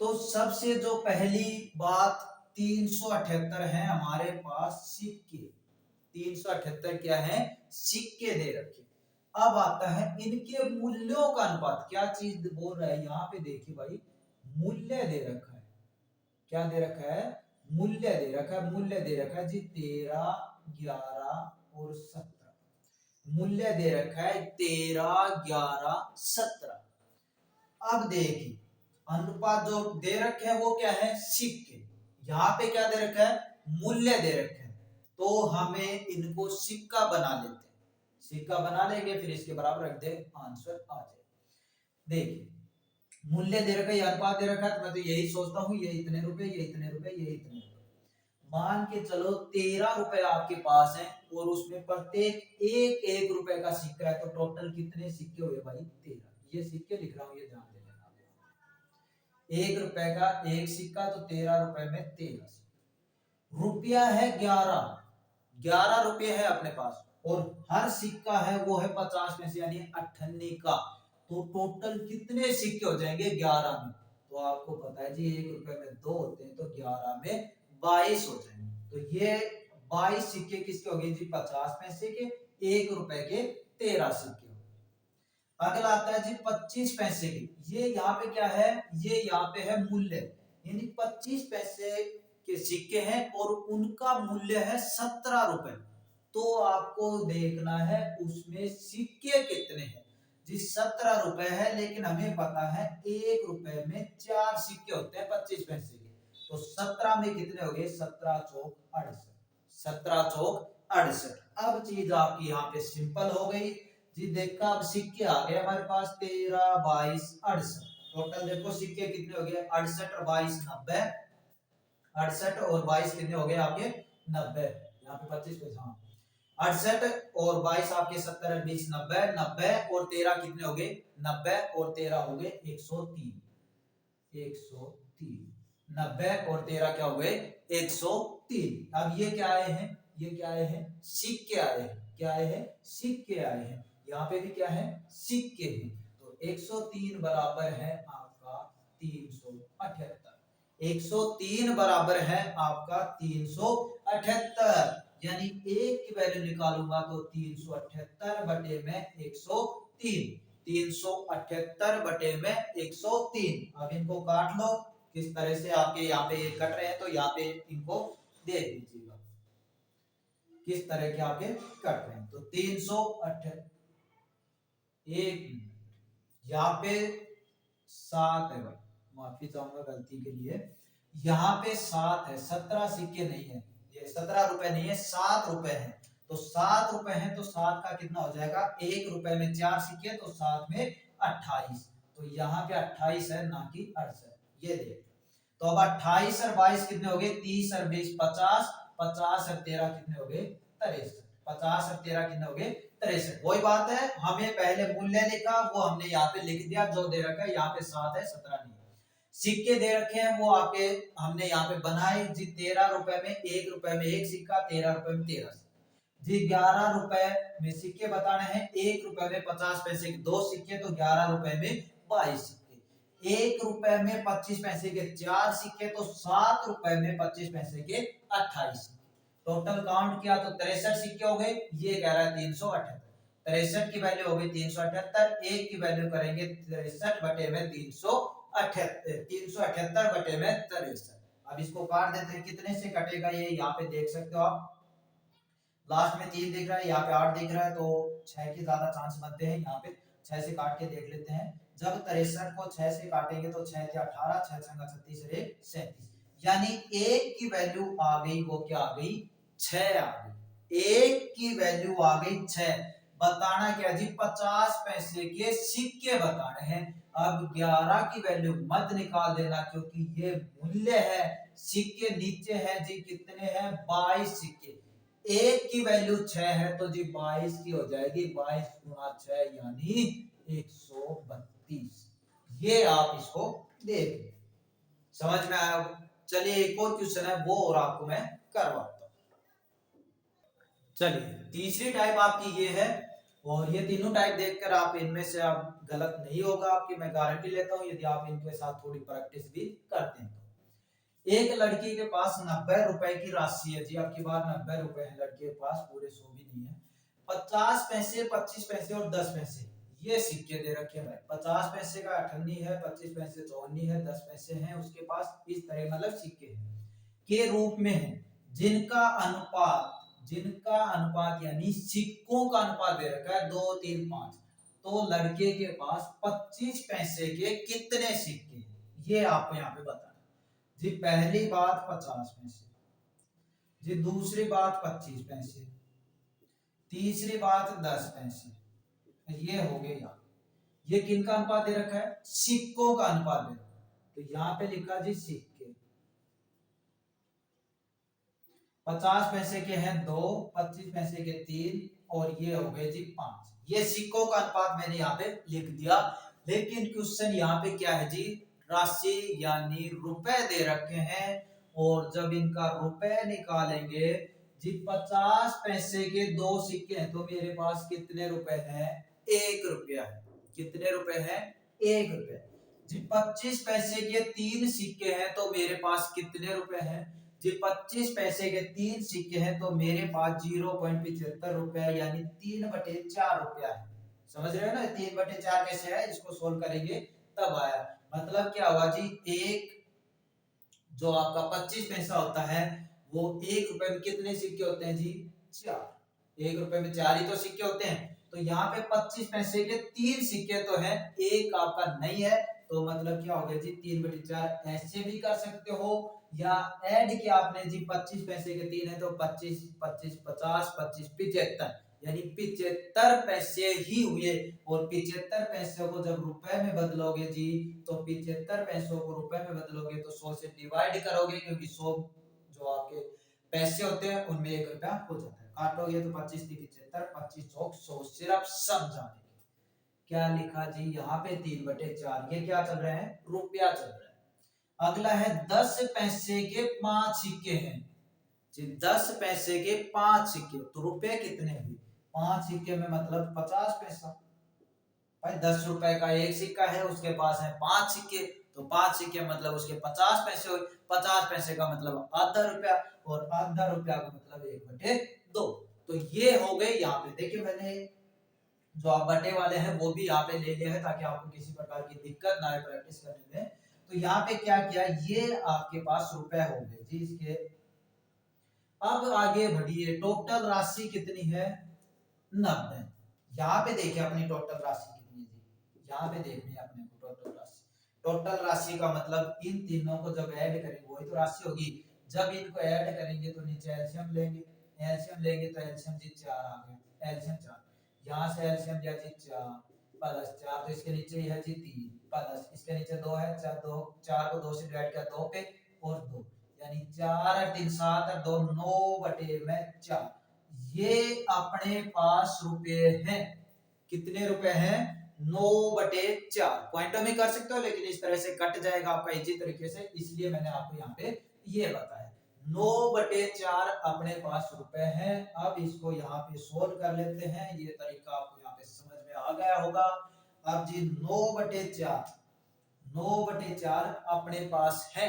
तो सबसे जो पहली बात 378 है हमारे पास सिक्के। 378 क्या है? सिक्के दे रखे। अब आता है इनके मूल्यों का अनुपात। क्या चीज बोल रहा है यहाँ पे? देखिए भाई, मूल्य दे रखा है। क्या दे रखा है? मूल्य दे रखा है। मूल्य दे रखा है जी 13, 11 और 17। मूल्य दे रखा है 13, 11, 17। अब देखिए अनुपात जो दे रखे हैं वो क्या है? सिक्के। यहाँ पे क्या दे रखा है? मूल्य दे रखे हैं, तो हमें इनको सिक्का बना लेते हैं। सिक्का बना लेंगे, फिर इसके बराबर रख दे, आंसर आ जाए। देखिए मूल्य दे रखा है, अनुपात दे रखा है, तो मैं तो यही सोचता हूँ ये इतने रुपए, ये इतने रुपए, ये इतने रुपए। मान के चलो 13 रुपए आपके पास है, और उसमें प्रत्येक 1 रुपए का सिक्का है, तो टोटल कितने सिक्के हुए भाई? 13। ये सिक्के लिख रहा हूँ, ये ध्यान देना। 1 रुपए का 1 सिक्का, तो 13 रुपए में 13। रुपया है 11, 11 रुपये है अपने पास, और हर सिक्का है वो है 50 पैसे यानी 98 का। तो टोटल कितने सिक्के हो जाएंगे? 11 में। तो आपको पता है जी 1 रुपए में 2 होते हैं, तो 11 में 22 हो जाएंगे। तो ये 22 सिक्के किसके हो गए जी? 50 पैसे के, 1 रुपए के 13 सिक्के। अगला आता है जी 25 पैसे की। ये यहाँ पे क्या है? ये यहाँ पे है मूल्य, यानी 25 पैसे के सिक्के हैं और उनका मूल्य है 17 रुपए। तो आपको देखना है उसमें सिक्के कितने हैं जी? 17 रुपए है, लेकिन हमें पता है 1 रुपए में 4 सिक्के होते हैं 25 पैसे के। तो 17 में कितने हो गए? 17 चौक 68। 17 चौक 68। अब चीज आपकी यहाँ पे सिंपल हो गई जी। देखा अब सिक्के आ गए हमारे पास 13, 22, 68। टोटल देखो सिक्के कितने हो गए? 68 और 22 90। 68 और 22 कितने हो गए आपके? 90। यहाँ पे 25 पैसे, हाँ 68 और 22 आपके 70 और 20 90। 90 और 13 कितने हो गए? 90 और 13 हो गए 103। 103। 90 और 13 क्या हो गए? 103। अब ये क्या आए हैं? ये क्या आए हैं? सिक्के आए हैं। क्या आए हैं? सिक्के आए हैं। यहाँ पे भी क्या है? सिक्के हैं। तो 103 बराबर है आपका 378। 103 बराबर है आपका 378। यानी एक की वैल्यू निकालूंगा तो 378 बटे में 103, 378 बटे में 103। अब इनको काट लो, किस तरह से आपके यहाँ पे कट रहे हैं तो यहाँ पे इनको देख लीजिएगा किस तरह के आपके कट रहे हैं। तो 378, एक यहाँ पे 7 है भाई, माफी चाहूंगा गलती के लिए, यहाँ पे 7 है, 17 सिक्के नहीं है, ये 17 रुपए नहीं है, 7 रुपए है। तो 7 रुपए है तो 7 का कितना हो जाएगा, 1 रुपए में 4 सिक्के तो 7 में 28। तो यहाँ पे 28 है ना कि 68, ये देख। तो अब 28 और 22 कितने हो गए, 30 और 20 50, 50 और 13 कितने हो गए 63, 50 और 13 कितने हो गए 63। वही बात है, हमें पहले मूल्य लिखा वो हमने यहाँ पे लिख दिया, जो दे रखा है यहाँ पे 7 है 17 नहीं। सिक्के दे रखे हैं वो आपके हमने यहाँ पे बनाए जी, 13 रुपए में 1 रुपए में 1 सिक्का, 13 रुपए में 13 जी, 11 रुपए में सिक्के बताने हैं, 1 रुपए में 50 पैसे के 2 सिक्के तो 11 रुपए में 22 सिक्के, 1 रुपए में 25 पैसे के 4 सिक्के तो 7 रुपए में 25 पैसे के 28। टोटल काउंट किया तो 63 सिक्के हो गए, ये कह रहा है 378, 63 की वैल्यू हो गई 378, एक की वैल्यू करेंगे 63 बटे में 378, 378 बटे में 63। अब इसको काट देते हैं, कितने से कटेगा ये यहाँ पे देख सकते हो आप, लास्ट में 3 दिख रहा है, यहाँ पे 8 दिख रहा है, तो 6 के ज्यादा चांस बनते हैं, यहाँ पे 6 से काट के देख लेते हैं। जब 63 को 6 से काटेंगे तो 6 के 18, 6 छंगा 36 और 1 37, यानी एक की वैल्यू आ गई, वो क्या आ गई 6 आ गई, एक की वैल्यू आ गई 6। बताना क्या जी, 50 पैसे के सिक्के बताने हैं। अब 11 की वैल्यू मत निकाल देना क्योंकि ये मूल्य है, सिक्के नीचे है जी, कितने हैं 22 सिक्के, एक की वैल्यू 6 है तो जी 22 की हो जाएगी, 22 गुणा 6 यानी 132। ये आप इसको देख समझ में आया। चलिए एक और क्वेश्चन है वो और आपको मैं करवाता हूं। चलिए तीसरी टाइप आपकी ये है, और ये तीनों टाइप देखकर आप इनमें से आप गलत नहीं होगा आपकी, मैं गारंटी लेता हूं, यदि आप इनके साथ थोड़ी प्रैक्टिस भी करते हैं। एक लड़की के पास 90 रुपए की राशि है जी, आपकी बार 90 रुपए है लड़के के पास, पूरे 100 भी नहीं है। 50 पैसे, 25 पैसे और 10 पैसे ये सिक्के दे रखे हैं भाई। 50 पैसे का अठन्नी है, 25 पैसे चौन्नी है, 10 पैसे हैं उसके पास, इस तरह मतलब सिक्के हैं के रूप में है, जिनका अनुपात यानी सिक्कों का अनुपात दे रखा है 2 3 5। तो लड़के के पास 25 पैसे के कितने सिक्के हैं, ये आपको यहाँ पे बताना जी। पहली बात 50 पैसे जी, दूसरी बात 25 पैसे, तीसरी बात 10 पैसे, ये हो गए यार। ये किनका अनुपात दे रखा है, सिक्कों का अनुपात दे रखा है, तो यहाँ पे लिखा जी सिक्के। 50 पैसे के हैं 2, 25 पैसे के 3 और ये हो गए जी 5। ये सिक्कों का अनुपात मैंने यहाँ पे लिख दिया। लेकिन क्वेश्चन यहाँ पे क्या है जी, राशि यानी रुपए दे रखे हैं, और जब इनका रुपए निकालेंगे जी, 50 पैसे के 2 सिक्के हैं तो मेरे पास कितने रुपए हैं, 1 रुपया है। कितने रुपए हैं, 1 रुपया जी। 25 पैसे के 3 सिक्के हैं तो मेरे पास कितने रुपए हैं जी, 25 पैसे के 3 सिक्के हैं तो मेरे पास 0.75 रुपया यानी 3/4 रुपया है। समझ रहे हो ना, 3/4 कैसे है, इसको सोल्व करेंगे तब आया। मतलब क्या हुआ जी, एक जो आपका 25 पैसा होता है वो 1 रुपए में कितने सिक्के होते हैं जी, 4। 1 रुपए में 4 ही तो सिक्के होते हैं। तो यहाँ पे 25 पैसे के 3 सिक्के तो है, एक आपका नहीं है, तो मतलब क्या हो गया जी 3/4। ऐसे भी कर सकते हो, या ऐड किया आपने जी, 25 पैसे के 3 है तो 25 25 50 25 75, यानी 75 पैसे ही हुए। और 75 पैसे को जब रुपए में बदलोगे जी, तो 75 पैसों को रुपए में बदलोगे तो 100 से डिवाइड करोगे, क्योंकि 100 जो आपके पैसे होते हैं उनमें 1 रुपया हो जाता है। काटोगे तो 25 75, 25 चौक 100, सिर्फ समझाने के। क्या लिखा जी यहाँ पे 3/4, ये क्या चल रहा है, रुपया चल रहा है। अगला है 10 पैसे के 5 सिक्के हैं जी, 10 पैसे के 5 सिक्के, तो रुपए कितने हुए, 5 सिक्के में मतलब 50 पैसा। भाई 10 रुपए का एक सिक्का है, उसके पास है 5 सिक्के, तो 5 सिक्के मतलब उसके 50 पैसे हुए। 50 पैसे का मतलब आधा रुपया, और आधा रुपया का मतलब 1/2। तो ये हो गए। यहाँ पे देखिए मैंने जो आप बटे वाले हैं वो भी यहाँ पे ले लिया है ताकि आपको किसी प्रकार की दिक्कत ना आए प्रैक्टिस करने में। तो यहाँ पे क्या किया, ये आपके पास रुपए हो गए जी इसके। अब आगे बढ़िए, टोटल राशि कितनी है, 90। यहाँ पे देखिए अपनी टोटल राशि कितनी है जी, यहाँ पे देखनी है अपने को टोटल राशि। टोटल राशि का मतलब इन तीनों को जब ऐड करेंगे वही तो राशि होगी। जब इनको ऐड करेंगे तो नीचे एलसीएम लेंगे, एलसीएम लेंगे तो एलसीएम जी 4 आ गया, एलसीएम 4। यहाँ से एलसीएम लिया जी 4 प्लस 4, तो इसके नीचे यह जी 3 प्लस इसके नीचे 2 है, 4 2 4 को 2 से डिवाइड किया 2 पे और 2, यानी 4 3 7 और 2 9/4। ये अपने पास रुपए हैं। कितने रुपए हैं, 9/4। पॉइंटों में कर सकते हो लेकिन इस तरह से कट जाएगा आपका इजी तरीके से, इसलिए मैंने आपको यहाँ पे ये बताया। 9/4 अपने पास रुपए हैं। अब इसको यहाँ पे सोल्व कर लेते हैं। ये तरीका आपको यहाँ पे समझ में आ गया होगा। अब जी 9/4, 9/4 अपने पास है।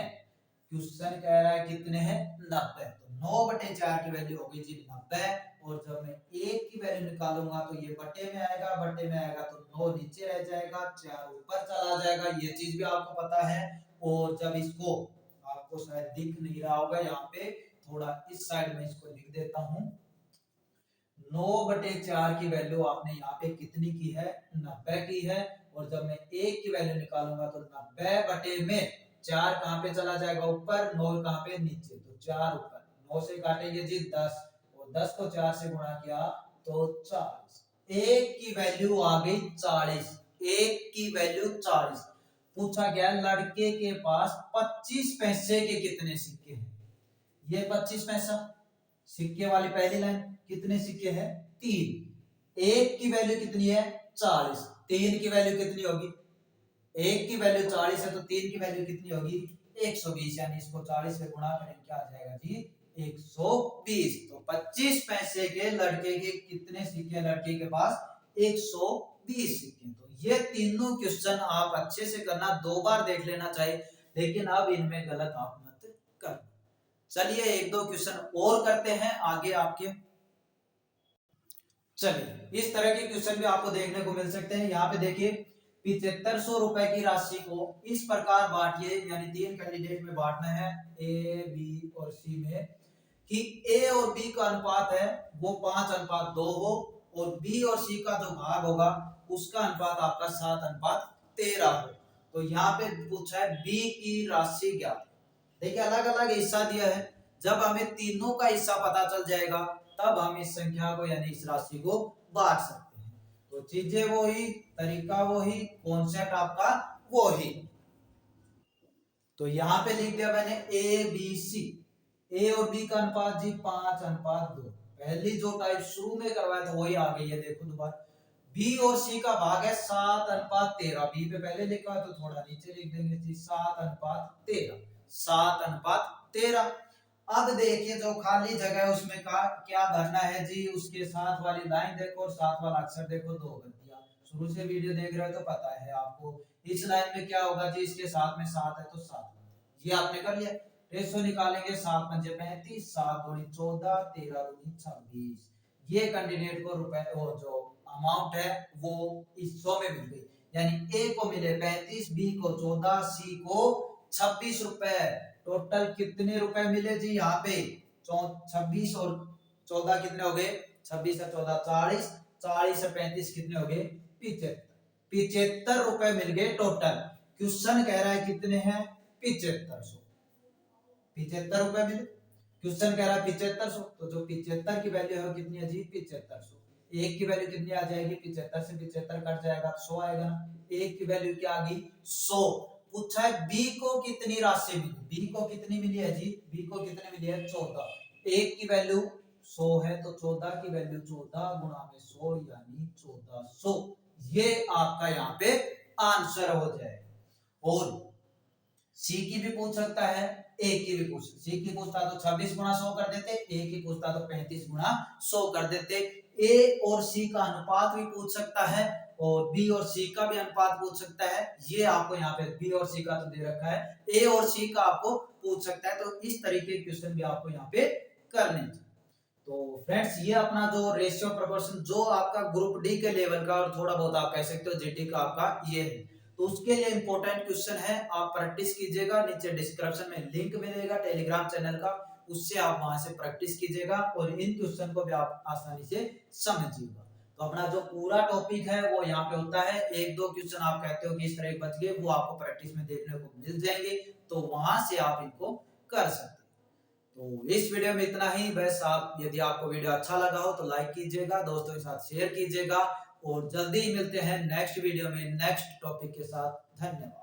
क्वेश्चन कह रहा है कितने हैं, 90। तो 9/4 की वैल्यू होगी जी 90। और जब मैं 1 की वैल्यू निकालूंगा तो ये बटे में आएगा, बटे में आएगा तो 9 नीचे रह जाएगा, 4 ऊपर चला जाएगा, ये चीज भी आपको पता है। और जब इसको, आपको शायद दिख नहीं रहा होगा, यहाँ पे थोड़ा इस साइड में इसको लिख देता हूं। 9/4 की वैल्यू आपने यहाँ पे कितनी की है, 90 की है। और जब मैं 1 की वैल्यू निकालूंगा तो 90 बटे में 4 कहां पे चला जाएगा, ऊपर, 9 कहां पे, नीचे, तो 4 ऊपर। 9 से काटेंगे जी 10, और 10 को 4 से गुणा किया तो 40। 1 की वैल्यू आ गई 40, 1 की वैल्यू 40। पूछा गया लड़के के पास 25 पैसे के कितने सिक्के हैं। ये 25 पैसा सिक्के वाली पहली लाइन, कितने सिक्के हैं, 3। 1 की वैल्यू कितनी है, 40। 3 की वैल्यू कितनी होगी, 1 की वैल्यू 40 है तो 3 की वैल्यू कितनी होगी, 120। यानी इसको 40 से गुणा करेंगे क्या आ जाएगा जी, 120। तो 25 पैसे के लड़के के कितने सिक्के, लड़के के पास 120 सिक्के। तो ये तीनों क्वेश्चन आप अच्छे से करना, 2 बार देख लेना चाहिए, लेकिन अब इनमें गलत आप मत कर। चलिए 1-2 क्वेश्चन और करते हैं आगे आपके। चलिए इस तरह के क्वेश्चन भी आपको देखने को मिल सकते हैं। यहाँ पे देखिए 7500 रुपए की राशि को इस प्रकार बांटिए, यानी 3 कैंडिडेट में बांटना है, ए बी और सी में, कि ए और बी का अनुपात है वो 5:2 हो, और बी और सी का जो भाग होगा उसका अनुपात आपका 7:13 हो। तो यहाँ पे पूछा है बी की राशि ज्ञात। देखिए अलग अलग हिस्सा दिया है, जब हमें तीनों का हिस्सा पता चल जाएगा तब हम इस संख्या को यानी इस राशि को बांट सकते हैं। तो चीजें वो ही, तरीका वो ही, कॉन्सेप्ट आपका वो ही। तो यहाँ पे लिख दिया मैंने ए बी सी, ए और बी का अनुपात जी 5:2। पहली जो टाइप शुरू में करवाया था वही आ गई है, देखो दोबारा। बी और सी का भाग है 7:13। बी पे पहले लिखा है तो थोड़ा नीचे लिख देंगे जी 7:13, 7:13। अब देखिए जो खाली जगह है उसमें का क्या भरना है जी, उसके साथ वाली लाइन देखो और साथ वाला अक्षर देखो, 2 कर दिया। शुरू से वीडियो देख रहे हो तो पता है आपको। इस लाइन में क्या होगा जी, इसके साथ में 7 है तो 7, ये आपने कर लिया। रेशो निकालेंगे 7 पंजे 35, 7 दूनी 14, 13 दूनी 26। ये कैंडिडेट को रुपए वो जो अमाउंट है वो इस 100 में मिल गई, यानी ए को मिले 35, बी को 14, सी को 26 रुपए। टोटल कितने रुपए मिले जी यहाँ पे, 26 और 14 कितने हो गए, 26 और 14 40, 40 और 35 कितने हो गए, 75। 75 रुपए मिल गए टोटल। क्वेश्चन कह रहा है कितने हैं, 7500। 75 रुपए मिले, क्वेश्चन कह रहा है 7500, तो जो 75 की वैल्यू है वो कितनी है जी, 7500। एक की वैल्यू कितनी आ जाएगी, 75 से 75 कट जाएगा तो 100 आएगा ना। एक की वैल्यू क्या आ गई, 100। पूछा है बी को कितनी राशि मिली, बी को कितनी मिली है जी, बी को कितनी मिली है, 14। एक की वैल्यू 100 है तो 14 की वैल्यू 14 गुणा में 100 यानी 1400। ये आपका यहाँ पे आंसर हो जाए। और सी की भी पूछ सकता है, ए की भी पूछ, सी की पूछता तो 26 गुणा 100 कर देते, ए की पूछता तो 35 गुणा 100 कर देते। ए और सी का अनुपात भी पूछ सकता है, और बी और सी का भी अनुपात पूछ सकता है। ये आपको यहाँ पे बी और सी का तो दे रखा है, ए और सी का आपको पूछ सकता है। तो इस तरीके के क्वेश्चन भी आपको यहाँ पे करने चाहिए। तो फ्रेंड्स ये अपना जो रेशियो प्रोपोर्शन जो आपका ग्रुप डी के लेवल का और थोड़ा बहुत आप कह सकते हो जीडी का आपका ये है, तो उसके लिए इंपॉर्टेंट क्वेश्चन है, आप प्रैक्टिस कीजिएगा। नीचे डिस्क्रिप्शन में लिंक मिलेगा टेलीग्राम चैनल का, उससे आप वहां से प्रैक्टिस कीजिएगा और इन क्वेश्चन को भी आप आसानी से समझिएगा। तो अपना जो पूरा टॉपिक है वो यहाँ पे होता है, एक दो क्वेश्चन आप कहते हो कि इस तरह बच गए, वो आपको प्रैक्टिस में देखने को मिल जाएंगे, तो वहां से आप इनको कर सकते हैं। तो इस वीडियो में इतना ही। बस आप यदि आपको वीडियो अच्छा लगा हो तो लाइक कीजिएगा, दोस्तों के साथ शेयर कीजिएगा और जल्दी ही मिलते हैं नेक्स्ट वीडियो में नेक्स्ट टॉपिक के साथ। धन्यवाद।